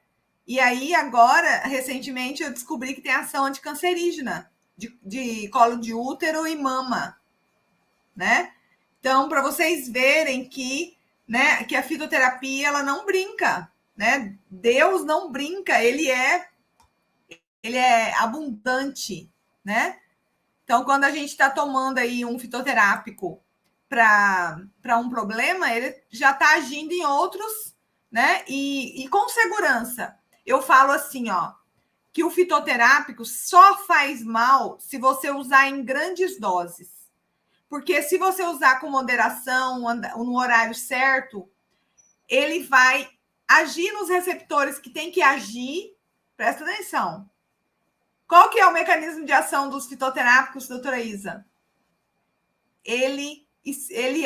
E aí agora, recentemente, eu descobri que tem ação anticancerígena de colo de útero e mama, né? Então, para vocês verem que, né, que a fitoterapia ela não brinca, né? Deus não brinca, ele é abundante, né? Então, quando a gente está tomando aí um fitoterápico para um problema, ele já está agindo em outros, né? E com segurança. Eu falo assim, ó, que o fitoterápico só faz mal se você usar em grandes doses. Porque se você usar com moderação, no horário certo, ele vai agir nos receptores que tem que agir. Presta atenção. Qual que é o mecanismo de ação dos fitoterápicos, doutora Isa? Ele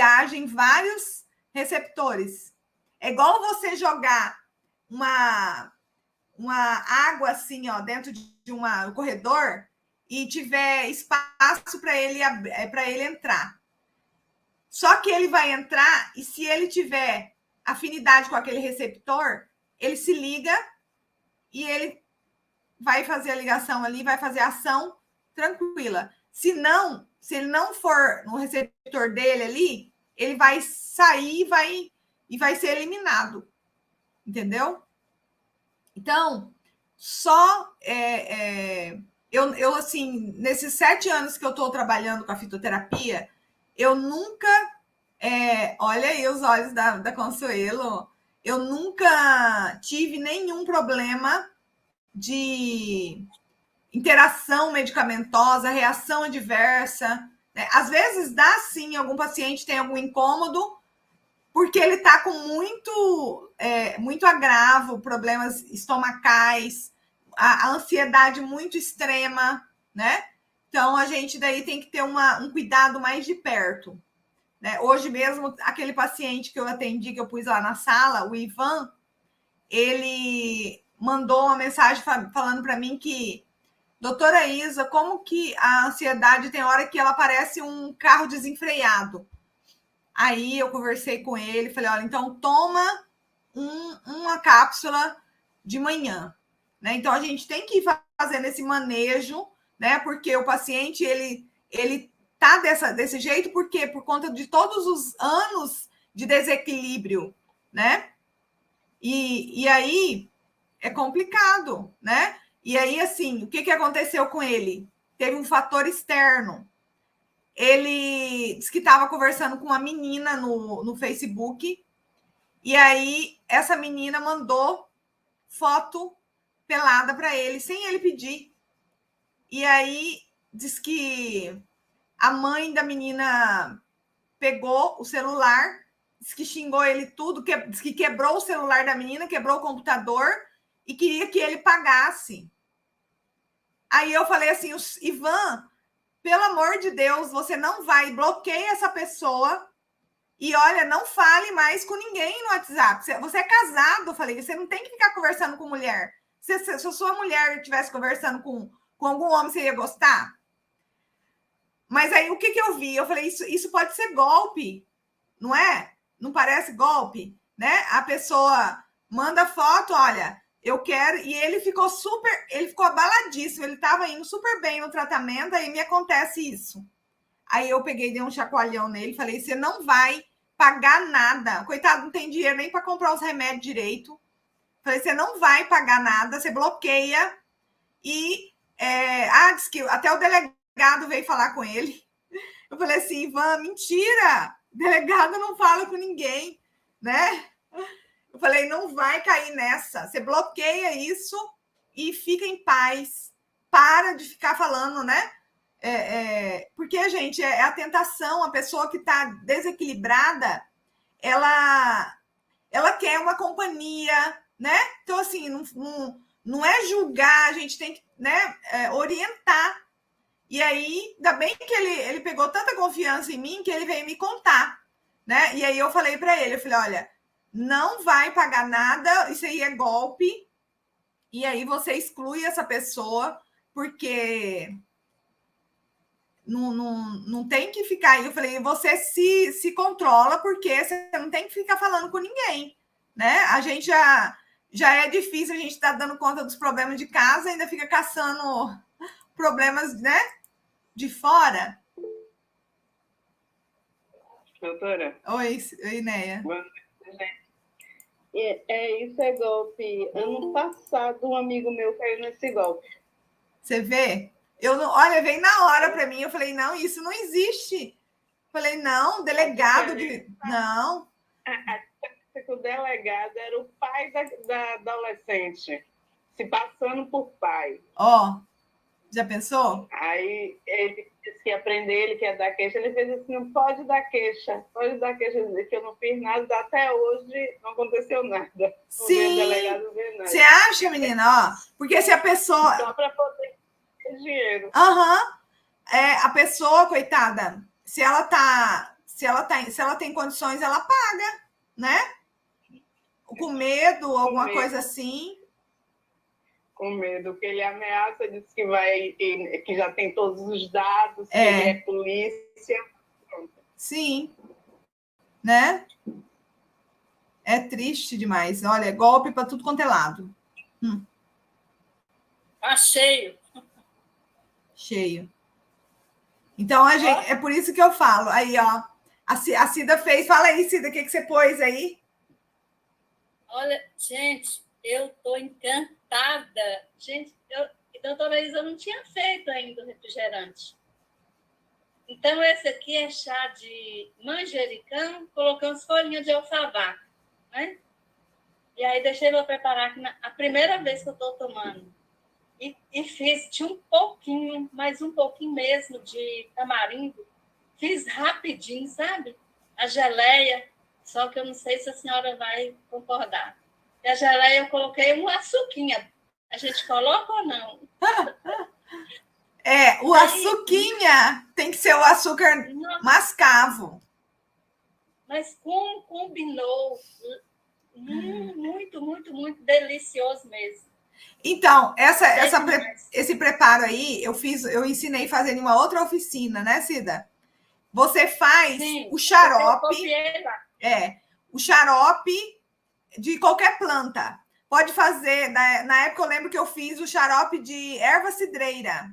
age em vários receptores. É igual você jogar uma água assim, ó, dentro de um corredor e tiver espaço para ele entrar. Só que ele vai entrar e se ele tiver afinidade com aquele receptor, ele se liga e ele vai fazer a ligação ali, vai fazer a ação tranquila. Se ele não for no receptor dele ali, ele vai sair e vai ser eliminado. Entendeu? Então, só eu assim, nesses 7 anos que eu estou trabalhando com a fitoterapia, eu nunca, olha aí os olhos da Consuelo, eu nunca tive nenhum problema de interação medicamentosa, reação adversa, né? Às vezes dá sim, algum paciente tem algum incômodo, porque ele está com muito agravo, problemas estomacais, a ansiedade muito extrema, né? Então, a gente daí tem que ter um cuidado mais de perto, né? Hoje mesmo, aquele paciente que eu atendi, que eu pus lá na sala, o Ivan, ele mandou uma mensagem falando para mim que, doutora Isa, como que a ansiedade tem hora que ela parece um carro desenfreado? Aí eu conversei com ele, falei, olha, então toma uma cápsula de manhã, né? Então a gente tem que ir fazendo esse manejo, né? Porque o paciente ele tá desse jeito, por quê? Por conta de todos os anos de desequilíbrio, né? E aí é complicado, né? E aí, assim, o que aconteceu com ele? Teve um fator externo. Ele disse que estava conversando com uma menina no Facebook, e aí essa menina mandou foto pelada para ele, sem ele pedir. E aí diz que a mãe da menina pegou o celular, diz que xingou ele tudo, diz que quebrou o celular da menina, quebrou o computador e queria que ele pagasse. Aí eu falei assim, Ivan, pelo amor de Deus, você não vai, bloqueia essa pessoa e, olha, não fale mais com ninguém no WhatsApp. Você é casado, eu falei, você não tem que ficar conversando com mulher. Se a sua mulher estivesse conversando com algum homem, você ia gostar? Mas aí, o que eu vi? Eu falei, isso pode ser golpe, não é? Não parece golpe, né? A pessoa manda foto, olha, eu quero... E ele ficou abaladíssimo, ele estava indo super bem no tratamento, aí me acontece isso. Aí eu peguei, dei um chacoalhão nele, falei, você não vai pagar nada. Coitado, não tem dinheiro nem para comprar os remédios direito. Falei, você não vai pagar nada, você bloqueia. E diz que até o delegado veio falar com ele. Eu falei assim, Ivan, mentira! Delegado não fala com ninguém, né? Eu falei, não vai cair nessa. Você bloqueia isso e fica em paz. Para de ficar falando, né? Porque, gente, é a tentação. A pessoa que está desequilibrada, ela quer uma companhia, né? Então, assim, não é julgar, a gente tem que, né, orientar. E aí, ainda bem que ele pegou tanta confiança em mim que ele veio me contar, né? E aí eu falei para ele, eu falei, olha, não vai pagar nada, isso aí é golpe, e aí você exclui essa pessoa, porque não tem que ficar aí. Eu falei, você se controla, porque você não tem que ficar falando com ninguém, né? A gente já é difícil, a gente tá dando conta dos problemas de casa, ainda fica caçando problemas, né? De fora. Doutora? Oi, Inéia. Isso é golpe. Ano passado, um amigo meu caiu nesse golpe. Você vê? Olha, veio na hora para mim. Eu falei, não, isso não existe. Falei, não, delegado de... Não. O delegado era o pai da adolescente, se passando por pai. Já pensou? Aí ele disse que ia prender, ele que ia dar queixa. Ele fez assim, não pode dar queixa. Pode dar queixa, dizer que eu não fiz nada. Até hoje não aconteceu nada. Sim. O delegado não vê nada. Você acha, menina? Porque se a pessoa... Só para poder ter dinheiro. A pessoa, coitada, se ela tem condições, ela paga, né? Com medo, alguma coisa assim. Com medo, que ele ameaça, diz que já tem todos os dados, que ele é polícia. Pronto. Sim. Né? É triste demais. Olha, é golpe para tudo quanto é lado. Tá cheio. Cheio. Então, é por isso que eu falo. Aí, ó, a Cida fez. Fala aí, Cida, o que você pôs aí? Olha, gente, eu estou encantada. Gente, doutora Isa, eu não tinha feito ainda o refrigerante. Então, esse aqui é chá de manjericão, colocamos folhinhas de alfavaca, né? E aí deixei eu preparar aqui a primeira vez que eu estou tomando. E tinha um pouquinho, mas um pouquinho mesmo de tamarindo. Fiz rapidinho, sabe? A geleia, só que eu não sei se a senhora vai concordar. E a geleia eu coloquei uma açuquinha. A gente coloca ou não? O açuquinha tem que ser o açúcar mascavo. Mas como combinou, muito, muito, muito delicioso mesmo. Então, esse preparo aí, eu ensinei a fazer em uma outra oficina, né, Cida? Você faz o xarope. O xarope de qualquer planta. Pode fazer, na época eu lembro que eu fiz o xarope de erva cidreira,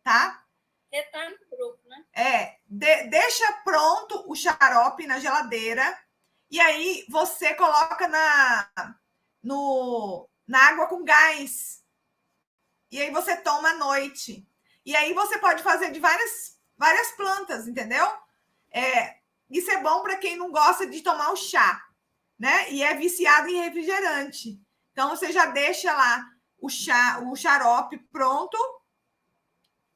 tá? Você tá no grupo, né? Deixa pronto o xarope na geladeira e aí você coloca na água com gás. E aí você toma à noite. E aí você pode fazer de várias plantas, entendeu? Isso é bom para quem não gosta de tomar o chá, né? E é viciado em refrigerante. Então você já deixa lá o xarope pronto,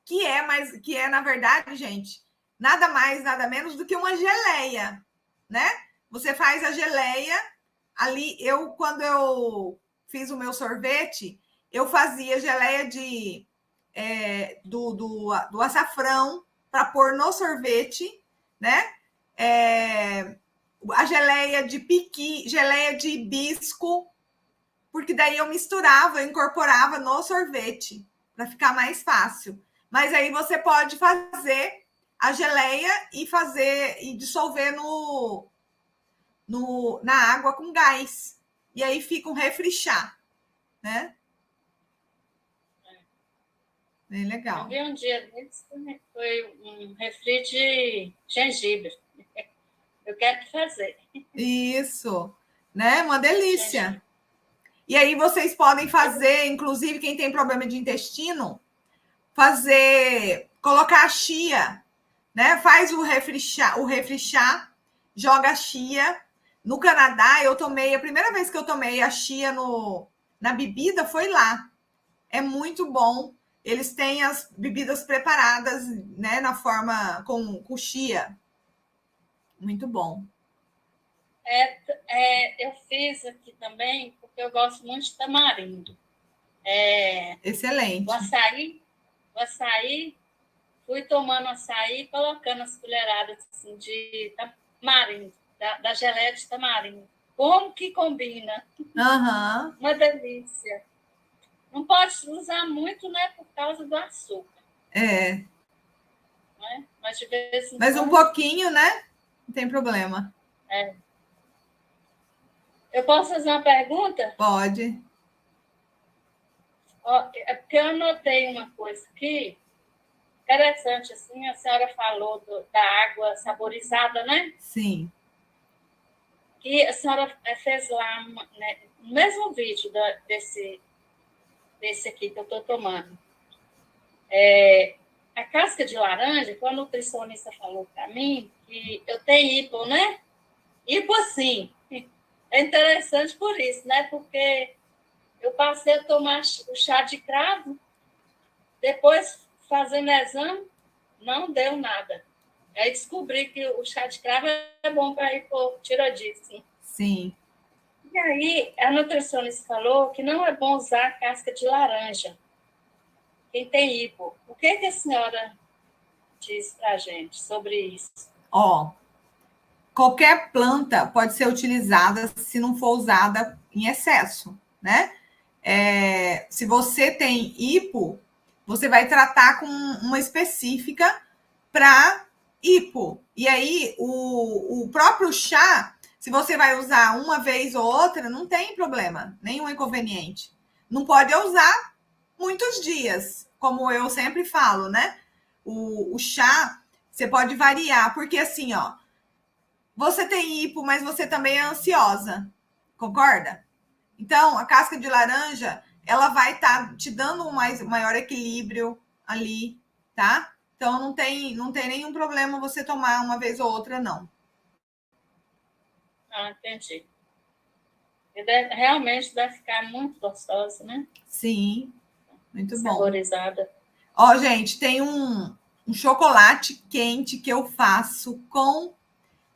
que é, na verdade, gente, nada mais, nada menos do que uma geleia, né? Você faz a geleia ali. Quando eu fiz o meu sorvete, eu fazia geleia do açafrão para pôr no sorvete, né? A geleia de piqui, geleia de hibisco, porque daí eu misturava, eu incorporava no sorvete, para ficar mais fácil. Mas aí você pode fazer a geleia e dissolver na água com gás. E aí fica um refrichar, né? Bem legal. Eu vi um dia desses, foi um refri de gengibre. Eu quero fazer. Isso, né? Uma delícia. E aí vocês podem fazer, inclusive quem tem problema de intestino, colocar a chia, né? Faz o refrichar, joga a chia. No Canadá, a primeira vez que eu tomei a chia na bebida foi lá. É muito bom. Eles têm as bebidas preparadas, né, na forma com chia. Muito bom. Eu fiz aqui também, porque eu gosto muito de tamarindo. Excelente. O açaí, fui tomando açaí e colocando as colheradas assim, de tamarindo, da geleia de tamarindo. Como que combina? Uhum. Uma delícia. Não pode usar muito, né, por causa do açúcar. Né? Mas de vez em Mas um pouquinho, né? Não tem problema. Eu posso fazer uma pergunta? Pode. É porque eu anotei uma coisa aqui, interessante, assim, a senhora falou da água saborizada, né? Sim. Que a senhora fez lá, né, no mesmo vídeo desse aqui que eu estou tomando. A casca de laranja, quando o nutricionista falou para mim que eu tenho hipo, né? Hipo, sim. É interessante por isso, né? Porque eu passei a tomar o chá de cravo, depois, fazendo exame, não deu nada. Aí descobri que o chá de cravo é bom para hipotiroidismo. Sim. E aí, a nutricionista falou que não é bom usar casca de laranja, quem tem hipo. O que a senhora diz para a gente sobre isso? Qualquer planta pode ser utilizada se não for usada em excesso, né? Se você tem hipo, você vai tratar com uma específica para hipo. E aí, o próprio chá, se você vai usar uma vez ou outra, não tem problema, nenhum inconveniente. Não pode usar muitos dias, como eu sempre falo, né? O chá, você pode variar, porque assim, você tem hipo, mas você também é ansiosa, concorda? Então, a casca de laranja, ela vai estar te dando um maior equilíbrio ali, tá? Então, não tem nenhum problema você tomar uma vez ou outra, não. Entendi. Realmente deve ficar muito gostosa, né? Sim, muito bom. Saborizada. Gente, tem um chocolate quente que eu faço com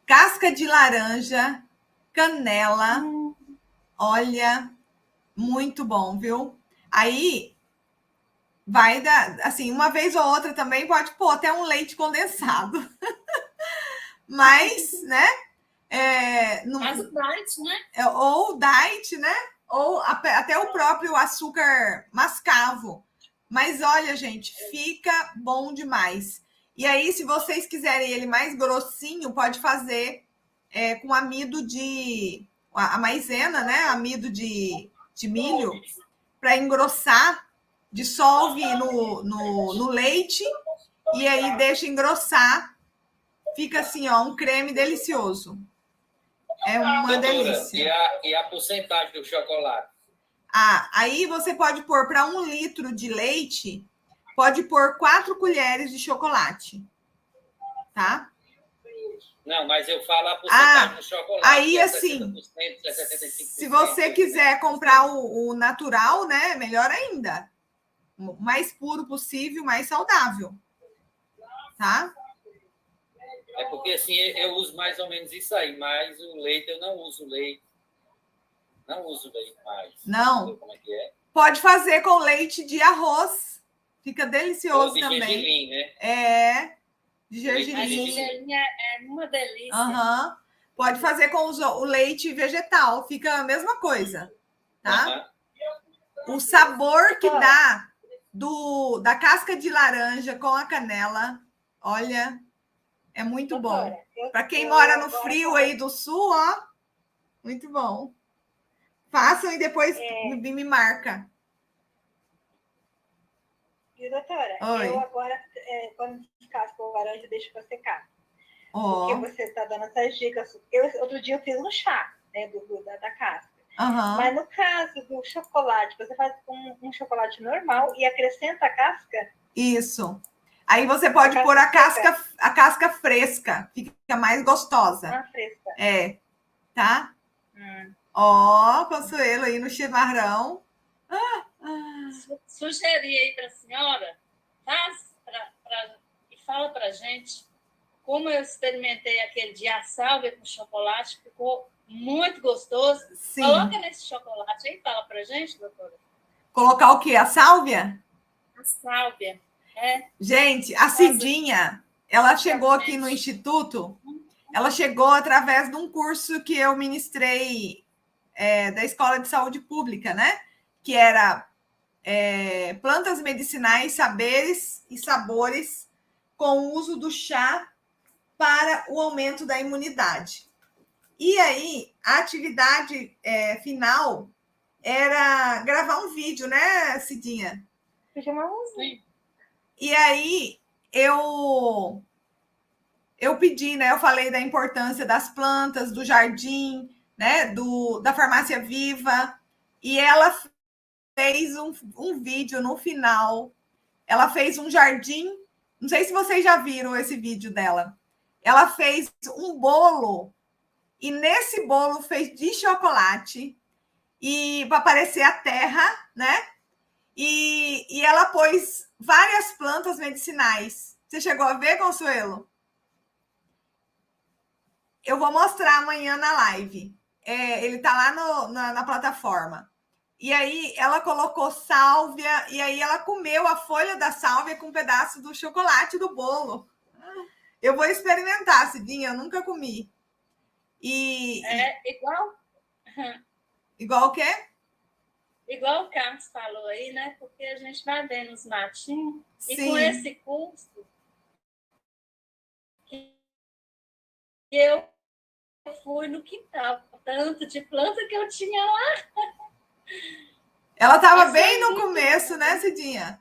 casca de laranja, canela. Olha, muito bom, viu? Aí vai dar, assim, uma vez ou outra também pode pôr até um leite condensado. Mas, né? Mas o diet, né? Ou diet, né? Ou até o próprio açúcar mascavo. Mas olha, gente, fica bom demais. E aí, se vocês quiserem ele mais grossinho, pode fazer com amido a maisena, né? Amido de milho, para engrossar, dissolve no leite e aí deixa engrossar. Fica assim, um creme delicioso. É uma delícia. E a porcentagem do chocolate? Aí você pode pôr para 1 litro de leite, pode pôr 4 colheres de chocolate. Tá? Não, mas eu falo a porcentagem do chocolate. Aí, assim, 60%, 75%. Se você quiser comprar o natural, né? Melhor ainda. O mais puro possível, mais saudável. Tá? É porque assim, eu uso mais ou menos isso aí, mas o leite, eu não uso leite. Não uso leite mais. Não. Como é que é? Pode fazer com leite de arroz. Fica delicioso de também. gergelim, né? De gergelim. A gergelim é uma delícia. Pode fazer com o leite vegetal. Fica a mesma coisa. tá? O sabor que Doutora. dá da casca de laranja com a canela, olha, é muito bom. Doutora, Para quem eu mora no agora frio tô- aí do sul, ó, muito bom. Façam e depois me marca. E, doutora, Oi. eu agora, quando descasco o laranja, eu deixo para secar. Ó. Porque você está dando essas dicas. Outro dia eu fiz um chá, né, da casca. Aham. Mas no caso do chocolate, você faz um chocolate normal e acrescenta a casca? Isso. Aí você pode pôr a casca fresca, fica mais gostosa. Ah, fresca. É, tá? Ó, Consuelo aí no chimarrão. Sugeri aí para a senhora, e fala para a gente como eu experimentei aquele dia a sálvia com chocolate, ficou muito gostoso. Sim. Coloca nesse chocolate aí, fala para a gente, doutora. Colocar o quê? A sálvia? A sálvia. Gente, a Cidinha, ela chegou aqui no Instituto, ela chegou através de um curso que eu ministrei da Escola de Saúde Pública, né? Que era plantas medicinais, saberes e sabores com o uso do chá para o aumento da imunidade. E aí, a atividade final era gravar um vídeo, né, Cidinha? Sim. E aí, eu pedi, né? Eu falei da importância das plantas, do jardim, né? Da farmácia viva. E ela fez um vídeo no final. Ela fez um jardim. Não sei se vocês já viram esse vídeo dela. Ela fez um bolo. E nesse bolo fez de chocolate. E para parecer a terra, né? E ela pôs várias plantas medicinais. Você chegou a ver, Consuelo? Eu vou mostrar amanhã na live. Ele está lá na plataforma. E aí ela colocou sálvia, e aí ela comeu a folha da sálvia com um pedaço do chocolate do bolo. Eu vou experimentar, Cidinha, eu nunca comi. Igual. Igual o quê? Igual o Carlos falou aí, né? Porque a gente vai vendo os matinhos. Sim. E com esse curso, eu fui no quintal, tanto de planta que eu tinha lá. Ela estava bem no começo, né, Cidinha?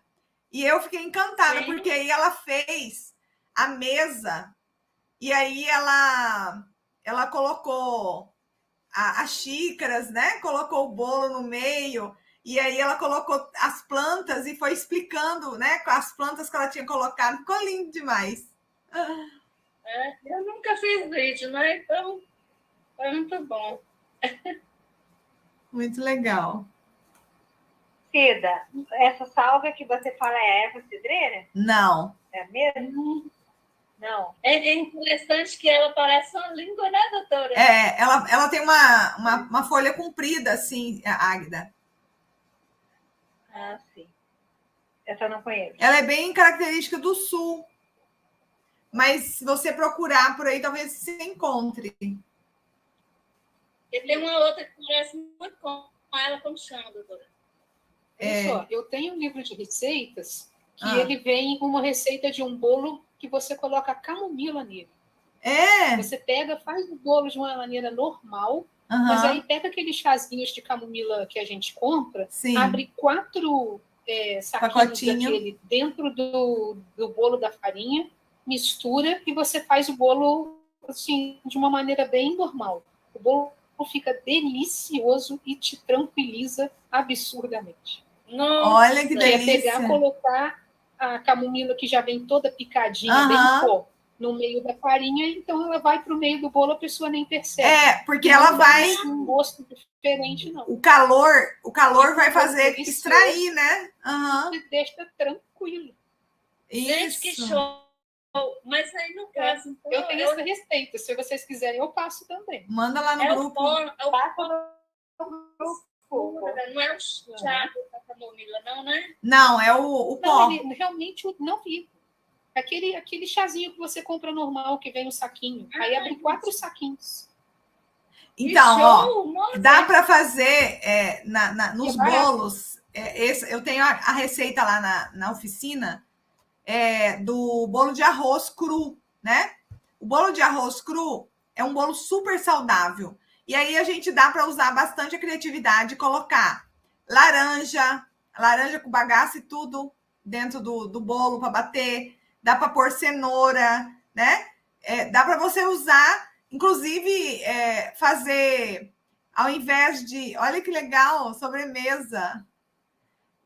E eu fiquei encantada, porque aí ela fez a mesa, e aí ela colocou as xícaras, né? Colocou o bolo no meio, e aí ela colocou as plantas e foi explicando, né? As plantas que ela tinha colocado. Ficou lindo demais. Eu nunca fiz vídeo, né? Então, foi muito bom. Muito legal. Cida, essa sálvia que você fala é erva cidreira? Não. É mesmo? Não. É interessante que ela parece uma língua, né, doutora? Ela tem uma folha comprida, assim, Águida. Ah, sim. Essa eu não conheço. Ela é bem característica do sul. Mas se você procurar por aí, talvez você encontre. E tem uma outra que parece muito com ela, como chama, doutora? Eu tenho um livro de receitas que ele vem uma receita de um bolo que você coloca camomila nele. Você pega, faz o bolo de uma maneira normal, mas aí pega aqueles chazinhos de camomila que a gente compra, abre 4 saquinhos daquele dentro do bolo da farinha, mistura e você faz o bolo assim, de uma maneira bem normal. O bolo fica delicioso e te tranquiliza absurdamente. Nossa, olha que delícia. É pegar, colocar a camomila que já vem toda picadinha, bem pó, no meio da farinha, então ela vai para o meio do bolo, a pessoa nem percebe. Porque ela vai... um gosto diferente, não. O calor vai fazer extrair, né? E deixa tranquilo. Gente, que show! Mas aí, no caso... Então, eu tenho essa receita. Se vocês quiserem, eu passo também. Manda lá no grupo. Não é o chá da camomila, não, né? Não, é o pó. Não, realmente não fica. Aquele chazinho que você compra normal, que vem no saquinho. Aí abre 4 saquinhos. Então, ó, dá para fazer nos bolos. Eu tenho a receita lá na oficina do bolo de arroz cru, né? O bolo de arroz cru é um bolo super saudável. E aí a gente dá para usar bastante a criatividade, colocar laranja com bagaço e tudo dentro do bolo para bater. Dá para pôr cenoura, né? Dá para você usar, inclusive, fazer, ao invés de... Olha que legal, sobremesa.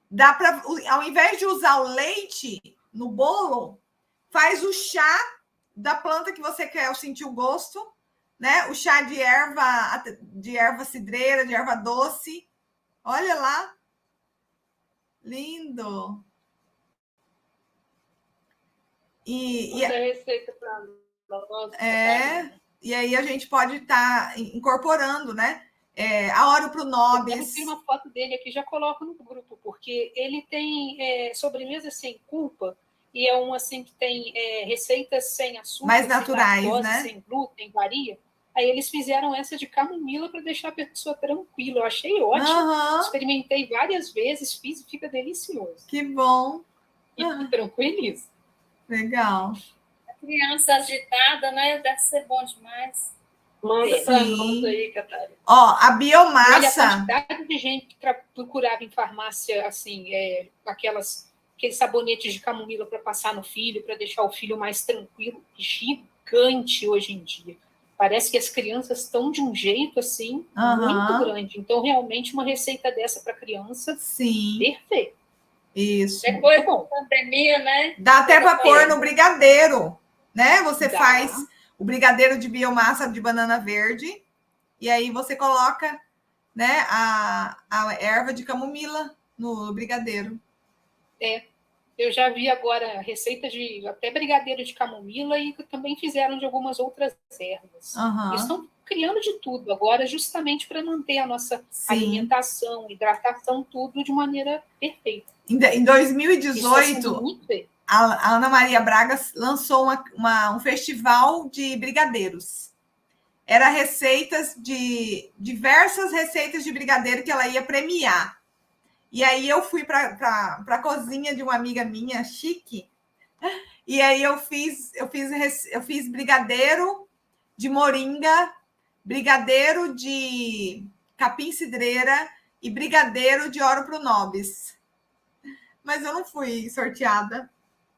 Dá para, ao invés de usar o leite no bolo, faz o chá da planta que você quer sentir o gosto, né? O chá de erva cidreira, de erva doce. Olha lá. Lindo. E a receita para nós. E aí a gente pode estar incorporando, né? A Oro Pro Nobis. Eu tenho uma foto dele aqui, já coloco no grupo, porque ele tem sobremesa sem culpa, e é um assim que tem receitas sem açúcar, mais naturais, sem lactose, né? sem glúten, varia. Aí eles fizeram essa de camomila para deixar a pessoa tranquila. Eu achei ótimo. Uhum. Experimentei várias vezes, fiz e fica delicioso. Que bom. E tranquiliza. Legal. A criança agitada, né? Deve ser bom demais. Manda para nós aí, Catarina. Ó, a biomassa... Olha a quantidade de gente que procurava em farmácia, assim, aqueles sabonetes de camomila para passar no filho, para deixar o filho mais tranquilo, gigante hoje em dia. Parece que as crianças estão de um jeito, assim, muito grande. Então, realmente, uma receita dessa para criança, sim, perfeito. Isso. Depois da pandemia, né? Dá até para pôr no brigadeiro, né? Você faz o brigadeiro de biomassa de banana verde, e aí você coloca, né, a erva de camomila no brigadeiro. Eu já vi agora receita de até brigadeiro de camomila e também fizeram de algumas outras ervas. Eles estão criando de tudo agora, justamente para manter a nossa alimentação, hidratação, tudo de maneira perfeita. Em 2018, a Ana Maria Braga lançou um festival de brigadeiros. Era diversas receitas de brigadeiro que ela ia premiar. E aí eu fui para a cozinha de uma amiga minha, chique, e aí eu fiz brigadeiro de moringa, brigadeiro de capim cidreira e brigadeiro de Oro Pro Nobis. Mas eu não fui sorteada,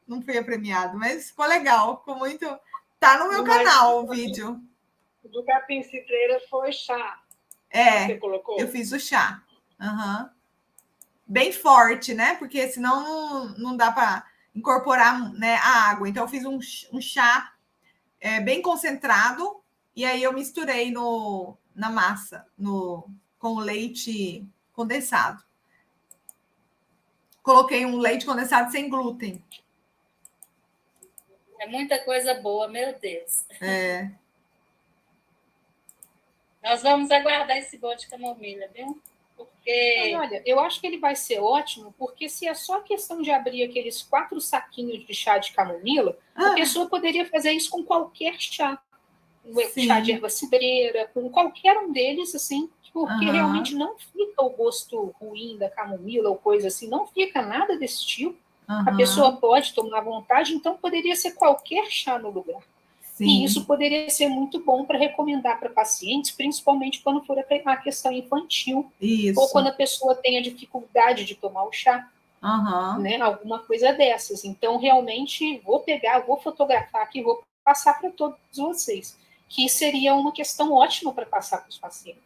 não fui premiada, mas ficou legal, ficou muito... Tá no meu canal o vídeo. Do capim cidreira foi chá. Você colocou? Eu fiz o chá. Bem forte, né? Porque senão não dá para incorporar, né, a água. Então, eu fiz um chá bem concentrado e aí eu misturei na massa com o leite condensado. Coloquei um leite condensado sem glúten. É muita coisa boa, meu Deus. Nós vamos aguardar esse bolo de camomila, viu? Porque... Olha, eu acho que ele vai ser ótimo, porque se é só questão de abrir aqueles 4 saquinhos de chá de camomila, a pessoa poderia fazer isso com qualquer chá. Chá de erva cidreira, com qualquer um deles, assim, porque realmente não fica o gosto ruim da camomila ou coisa assim, não fica nada desse tipo. A pessoa pode tomar à vontade, então poderia ser qualquer chá no lugar. Sim. E isso poderia ser muito bom para recomendar para pacientes, principalmente quando for a questão infantil, ou quando a pessoa tenha dificuldade de tomar o chá, né? Alguma coisa dessas. Então, realmente, vou fotografar aqui, vou passar para todos vocês, que seria uma questão ótima para passar para os pacientes.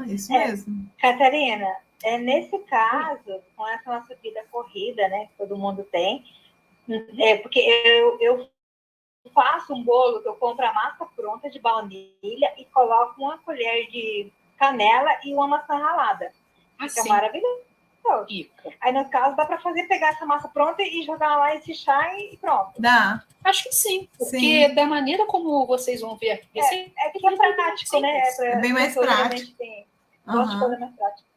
Isso mesmo. Catarina, nesse caso, com essa nossa vida corrida, né, que todo mundo tem, porque eu faço um bolo que eu compro a massa pronta de baunilha e coloco uma colher de canela e uma maçã ralada. Fica maravilhoso. Aí, no caso, dá para pegar essa massa pronta e jogar lá esse chá e pronto. Dá. Acho que sim, porque da maneira como vocês vão ver aqui, que é prático, né? É bem mais prático. Gosto de coisa mais prática.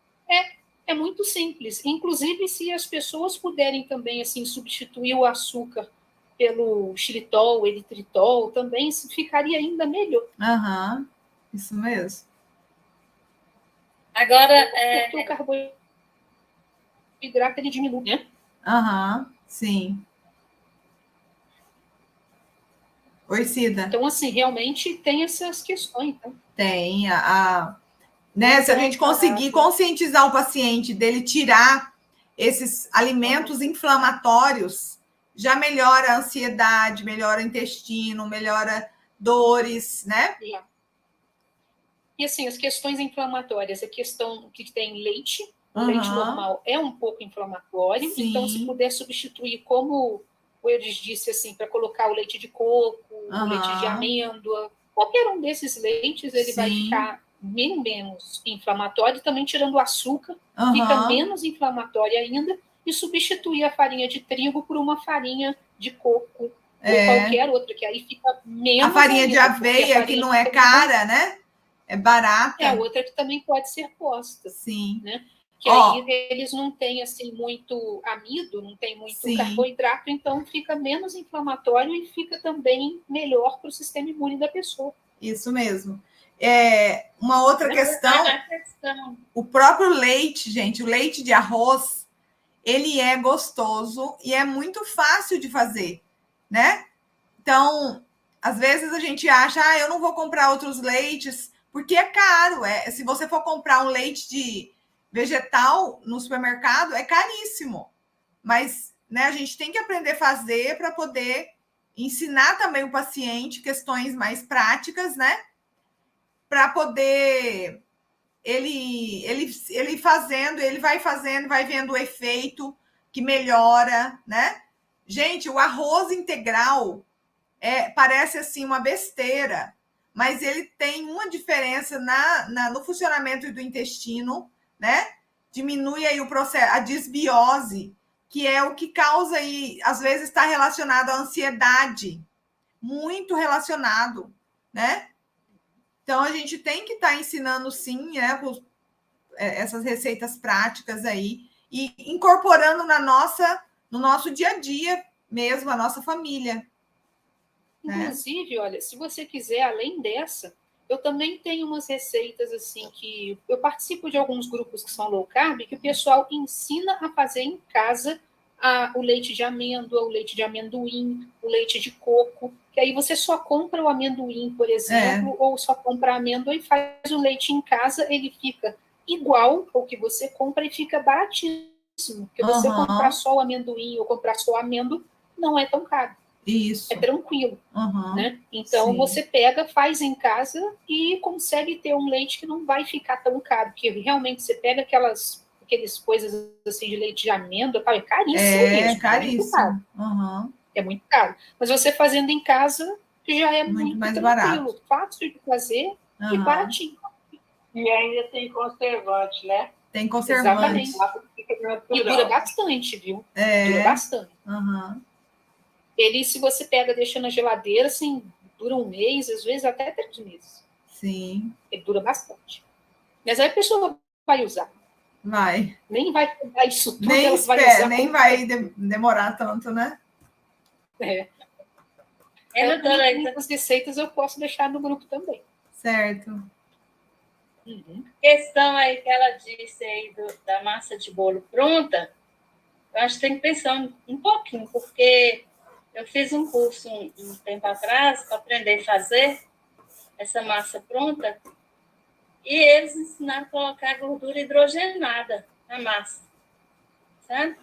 É muito simples. Inclusive, se as pessoas puderem também assim substituir o açúcar pelo xilitol, eritritol, também ficaria ainda melhor. Isso mesmo. Agora, porque o carboidrato ele diminui, né? Sim. Oi, Cida. Então, assim, realmente tem essas questões. Né? Tem. Né? Se a gente conseguir conscientizar o paciente dele tirar esses alimentos inflamatórios, já melhora a ansiedade, melhora o intestino, melhora dores, né? E assim, as questões inflamatórias, a questão que tem leite, o leite normal é um pouco inflamatório, Sim. Então se puder substituir, como o Eudes disse, assim, para colocar o leite de coco, o leite de amêndoa, qualquer um desses leites, ele vai ficar menos inflamatório, também tirando o açúcar, fica menos inflamatório ainda, e substituir a farinha de trigo por uma farinha de coco, ou qualquer outra, que aí fica menos. A farinha de aveia, que não é cara, né? É barata. É a outra que também pode ser posta. Sim. Né? Que aí eles não têm assim, muito amido, não tem muito carboidrato, então fica menos inflamatório e fica também melhor para o sistema imune da pessoa. Isso mesmo. Uma outra questão, o próprio leite, gente, o leite de arroz, ele é gostoso e é muito fácil de fazer, né? Então, às vezes a gente acha, eu não vou comprar outros leites, porque é caro. Se você for comprar um leite de vegetal no supermercado, é caríssimo. Mas, né, a gente tem que aprender a fazer para poder ensinar também o paciente questões mais práticas, né? Para poder ele fazendo, ele vai fazendo, vai vendo o efeito que melhora, né? Gente, o arroz integral parece assim uma besteira, mas ele tem uma diferença no funcionamento do intestino, né? Diminui aí o processo, a desbiose, que é o que causa aí, às vezes está relacionado à ansiedade, muito relacionado, né? Então a gente tem que estar ensinando sim, né, essas receitas práticas aí e incorporando no nosso dia a dia mesmo, a nossa família. Inclusive, olha, se você quiser, além dessa, eu também tenho umas receitas assim que eu participo de alguns grupos que são low carb, que o pessoal ensina a fazer em casa o leite de amêndoa, o leite de amendoim, o leite de coco, que aí você só compra o amendoim, por exemplo, ou só compra a amêndoa e faz o leite em casa, ele fica igual ao que você compra e fica baratíssimo, porque você comprar só o amendoim ou comprar só a amêndoa não é tão caro. Isso. É tranquilo, né? Então você pega, faz em casa e consegue ter um leite que não vai ficar tão caro, porque realmente você pega aquelas coisas assim de leite de amêndoa, é caríssimo mesmo. Caríssimo. É muito caro. É muito caro. Mas você fazendo em casa já é muito mais tranquilo, barato. Fácil de fazer e baratinho. E ainda tem conservante, né? Tem conservante. Exatamente. E dura bastante, viu? Dura bastante. Ele, se você pega, deixa na geladeira, assim, dura um mês, às vezes até 3 meses. Sim. Ele dura bastante. Mas aí a pessoa vai usar. Vai. Nem vai pegar isso tudo, nem vai usar. Nem vai demorar tanto, né? As receitas eu posso deixar no grupo também. Certo. Questão aí que ela disse aí da massa de bolo pronta, eu acho que tem que pensar um pouquinho, porque eu fiz um curso um tempo atrás para aprender a fazer essa massa pronta e eles ensinaram a colocar gordura hidrogenada na massa, sabe?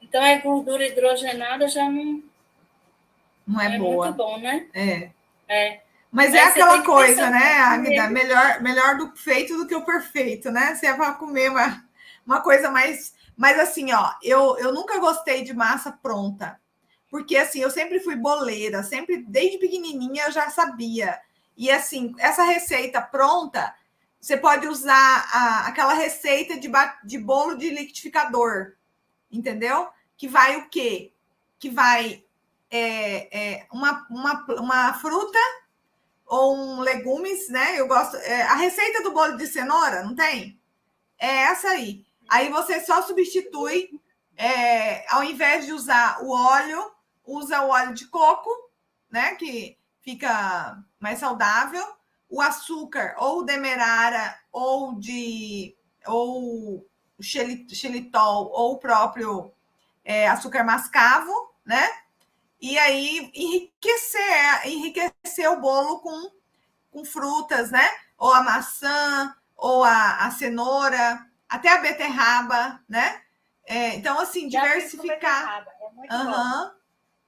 Então, a gordura hidrogenada já não é boa. Muito bom, né? Mas é aquela coisa, né, Águida? Melhor do feito do que o perfeito, né? Se é para comer uma coisa mais... Mas assim, ó, eu nunca gostei de massa pronta. Porque, assim, eu sempre fui boleira. Sempre, desde pequenininha, eu já sabia. E, assim, essa receita pronta, você pode usar aquela receita de bolo de liquidificador. Entendeu? Que vai o quê? Que vai uma fruta ou um legumes, né? Eu gosto. A receita do bolo de cenoura, não tem? É essa aí. Aí você só substitui, ao invés de usar o óleo, usa o óleo de coco, né? Que fica mais saudável. o açúcar ou demerara ou xilitol ou o próprio açúcar mascavo, né? E aí enriquecer o bolo com frutas, né? Ou a maçã, ou a cenoura, até a beterraba, né? Então, assim, diversificar. É muito bom.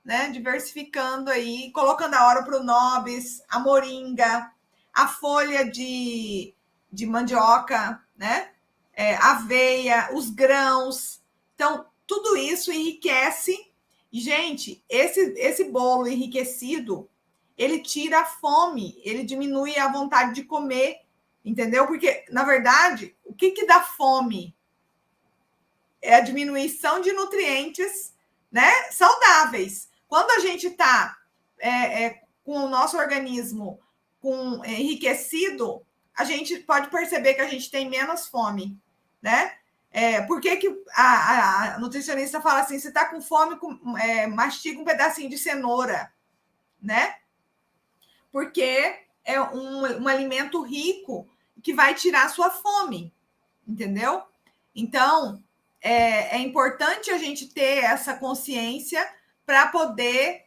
Né? Diversificando aí, colocando a hora para o nobis, a moringa, a folha de mandioca, né? Aveia, os grãos. Então, tudo isso enriquece. E, gente, esse bolo enriquecido, ele tira a fome, ele diminui a vontade de comer, entendeu? Porque, na verdade, o que dá fome? É a diminuição de nutrientes, né, saudáveis. Quando a gente está com o nosso organismo enriquecido, a gente pode perceber que a gente tem menos fome, né? Por que a nutricionista fala assim, se está com fome, mastiga um pedacinho de cenoura, né? Porque é um alimento rico que vai tirar a sua fome, entendeu? Então, é importante a gente ter essa consciência para poder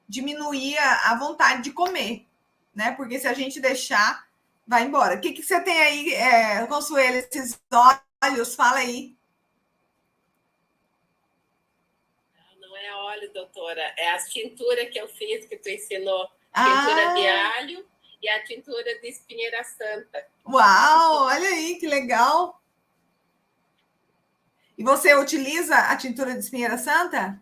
diminuir a vontade de comer, né? Porque se a gente deixar, vai embora. O que você tem aí, Consuelo, esses óleos? Fala aí. Não é óleo, doutora. É a tintura que eu fiz, que tu ensinou. Tintura de alho e a tintura de espinheira santa. Uau, olha aí, que legal. E você utiliza a tintura de espinheira santa?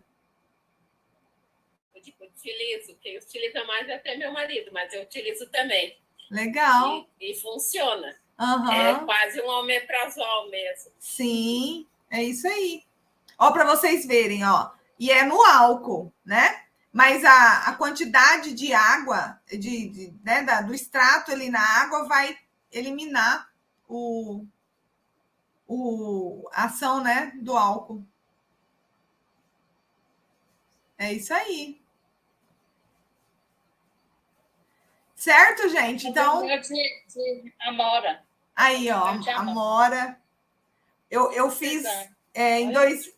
Utilizo. Quem utiliza mais é até meu marido, mas eu utilizo também. Legal. E funciona. Uhum. É quase um omeprazol mesmo. Sim, é isso aí. Ó, para vocês verem, ó. E é no álcool, né? Mas a quantidade de água, né, do extrato ali na água vai eliminar a ação, né, do álcool. É isso aí. Certo, gente? Então. De amora. Aí, ó, amora. Eu fiz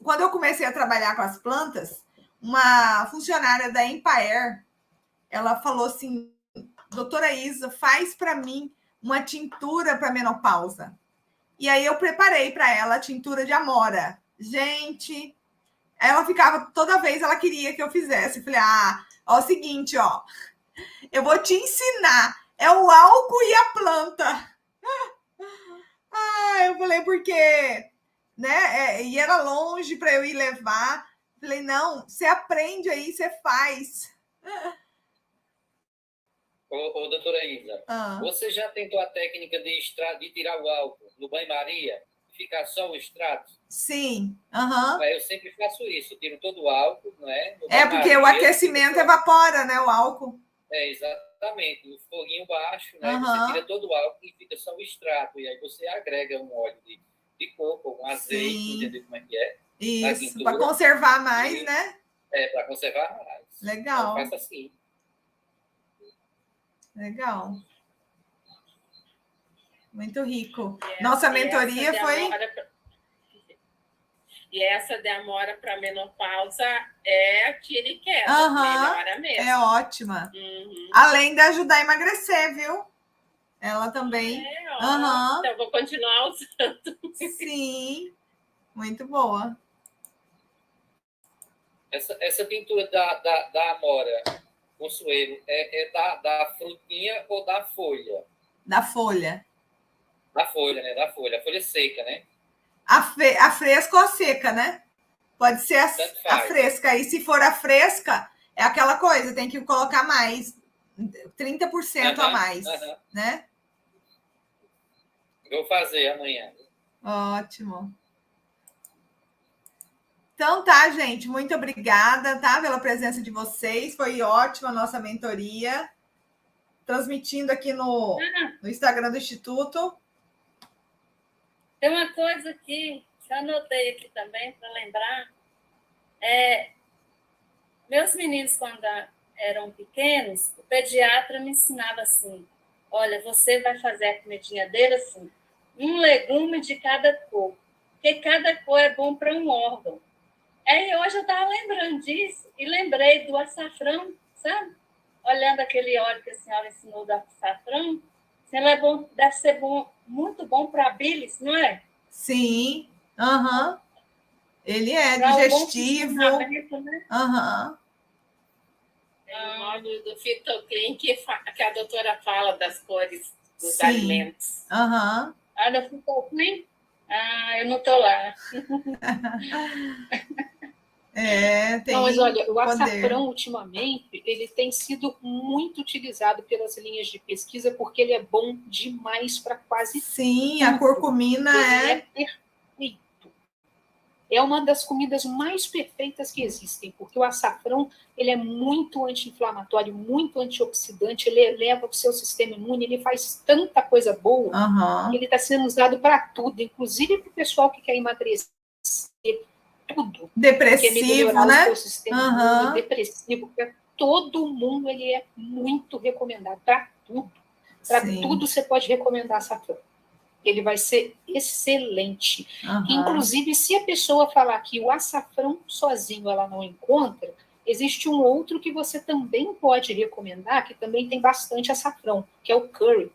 quando eu comecei a trabalhar com as plantas, uma funcionária da Empire, ela falou assim, doutora Isa, faz para mim uma tintura para menopausa. E aí eu preparei para ela a tintura de amora. Gente, ela ficava, toda vez ela queria que eu fizesse. Eu falei, ó, é o seguinte, ó, eu vou te ensinar, é o álcool e a planta. Eu falei, porque, né, e era longe para eu ir levar. Falei, não, você aprende aí, você faz. Ô, doutora Isa, você já tentou a técnica de tirar o álcool no banho-maria? Ficar só o extrato? Sim. Eu sempre faço isso, eu tiro todo o álcool, não é? Porque o aquecimento evapora, né, o álcool. Exatamente, no foguinho baixo, né? Você tira todo o álcool e fica só o extrato. E aí você agrega um óleo de coco, um azeite, entendeu como é que é? Isso, para conservar mais, né? Para conservar mais. Legal. Eu faço assim. Legal. Muito rico. Nossa mentoria foi... E essa de amora para menopausa é tira e queda, melhora mesmo. É ótima. Além de ajudar a emagrecer, viu? Ela também. Então eu vou continuar usando. Sim, muito boa. Essa pintura da amora, Consuelo, é da frutinha ou da folha? Da folha. Da folha, né? Da folha. A folha seca, né? A fresca ou a seca, né? Pode ser a fresca. E se for a fresca, é aquela coisa, tem que colocar mais, 30% a mais, né? Vou fazer amanhã. Ótimo. Então tá, gente, muito obrigada, tá, pela presença de vocês. Foi ótima a nossa mentoria. Transmitindo aqui no Instagram do Instituto. Tem uma coisa aqui, já anotei aqui também para lembrar. Meus meninos, quando eram pequenos, o pediatra me ensinava assim, olha, você vai fazer a comidinha dele assim, um legume de cada cor, porque cada cor é bom para um órgão. Aí hoje eu estava lembrando disso e lembrei do açafrão, sabe? Olhando aquele óleo que a senhora ensinou do açafrão, ele é bom, deve ser bom, muito bom para a bilis, não é? Sim, aham. Ele é Pra digestivo. Né? Aham. Tem o módulo do Fitoclean que a doutora fala das cores dos Sim. alimentos. Aham. Ah, do Fitoclean? Ah, eu não estou lá. Não, mas olha, o açafrão, ultimamente, ele tem sido muito utilizado pelas linhas de pesquisa porque ele é bom demais para quase Sim, tudo. A curcumina ele é perfeito. É uma das comidas mais perfeitas que existem, porque o açafrão ele é muito anti-inflamatório, muito antioxidante, ele eleva o seu sistema imune, ele faz tanta coisa boa, que ele está sendo usado para tudo, inclusive para o pessoal que quer emagrecer, tudo. Depressivo, né? O seu sistema imune, depressivo, para todo mundo ele é muito recomendado, para tudo. Para tudo você pode recomendar açafrão. Ele vai ser excelente. Inclusive, se a pessoa falar que o açafrão sozinho ela não encontra, existe um outro que você também pode recomendar, que também tem bastante açafrão, que é o curry.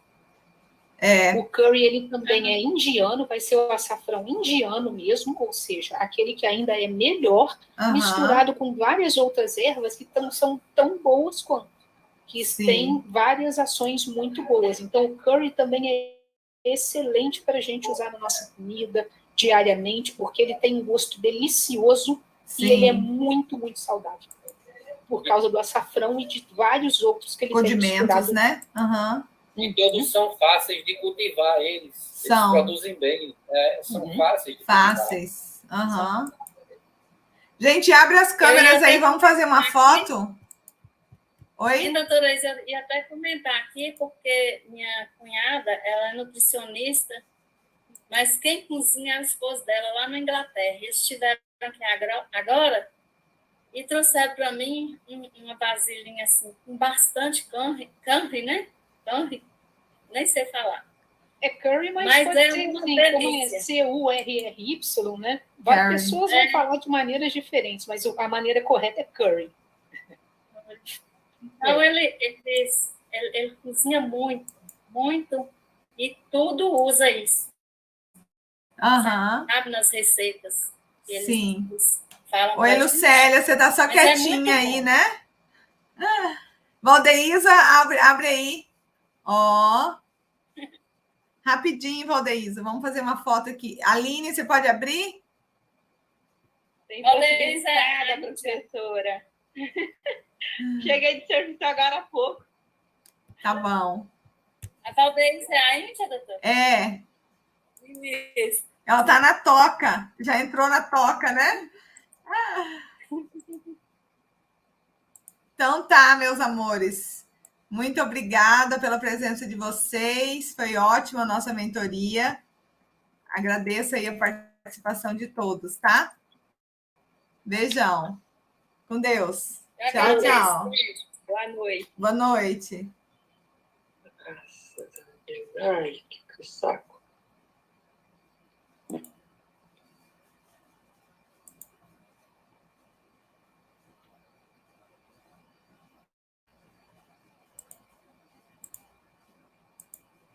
O curry, ele também é indiano, vai ser o açafrão indiano mesmo, ou seja, aquele que ainda é melhor, misturado com várias outras ervas que são tão boas quanto, que têm várias ações muito boas. Então, o curry também é excelente para a gente usar na nossa comida diariamente, porque ele tem um gosto delicioso e ele é muito, muito saudável. Por causa do açafrão e de vários outros que ele tem misturado. Né? E todos são fáceis de cultivar, eles produzem bem. São fáceis de cultivar. Fáceis. Gente, abre as câmeras aí, vamos fazer uma foto? Oi? Sim, doutora, eu ia até comentar aqui, porque minha cunhada, ela é nutricionista, mas quem cozinha é o esposo dela lá na Inglaterra. Eles estiveram aqui agora e trouxeram para mim uma vasilhinha assim, com bastante curry, né? Curry, nem sei falar. É curry, mas pode ser assim, como é C-U-R-R-Y, né? Várias pessoas vão falar de maneiras diferentes, mas a maneira correta é curry. Então, ele cozinha muito, muito, e tudo usa isso. Sabe, nas receitas. Eles falam. Oi, Lucélia, você tá só quietinha aí, né? Valdeísa, abre aí. Rapidinho, Valdeísa, vamos fazer uma foto aqui. Aline, você pode abrir? Tem possibilidade, professora. Cheguei de serviço agora há pouco. Tá bom. A Valdeísa é a Índia, doutora? É. Isso. Ela tá na toca. Já entrou na toca, né? Então tá, meus amores. Muito obrigada pela presença de vocês. Foi ótima a nossa mentoria. Agradeço aí a participação de todos, tá? Beijão. Com Deus. Tchau, tchau. Boa noite. Boa noite. Ai, que saco.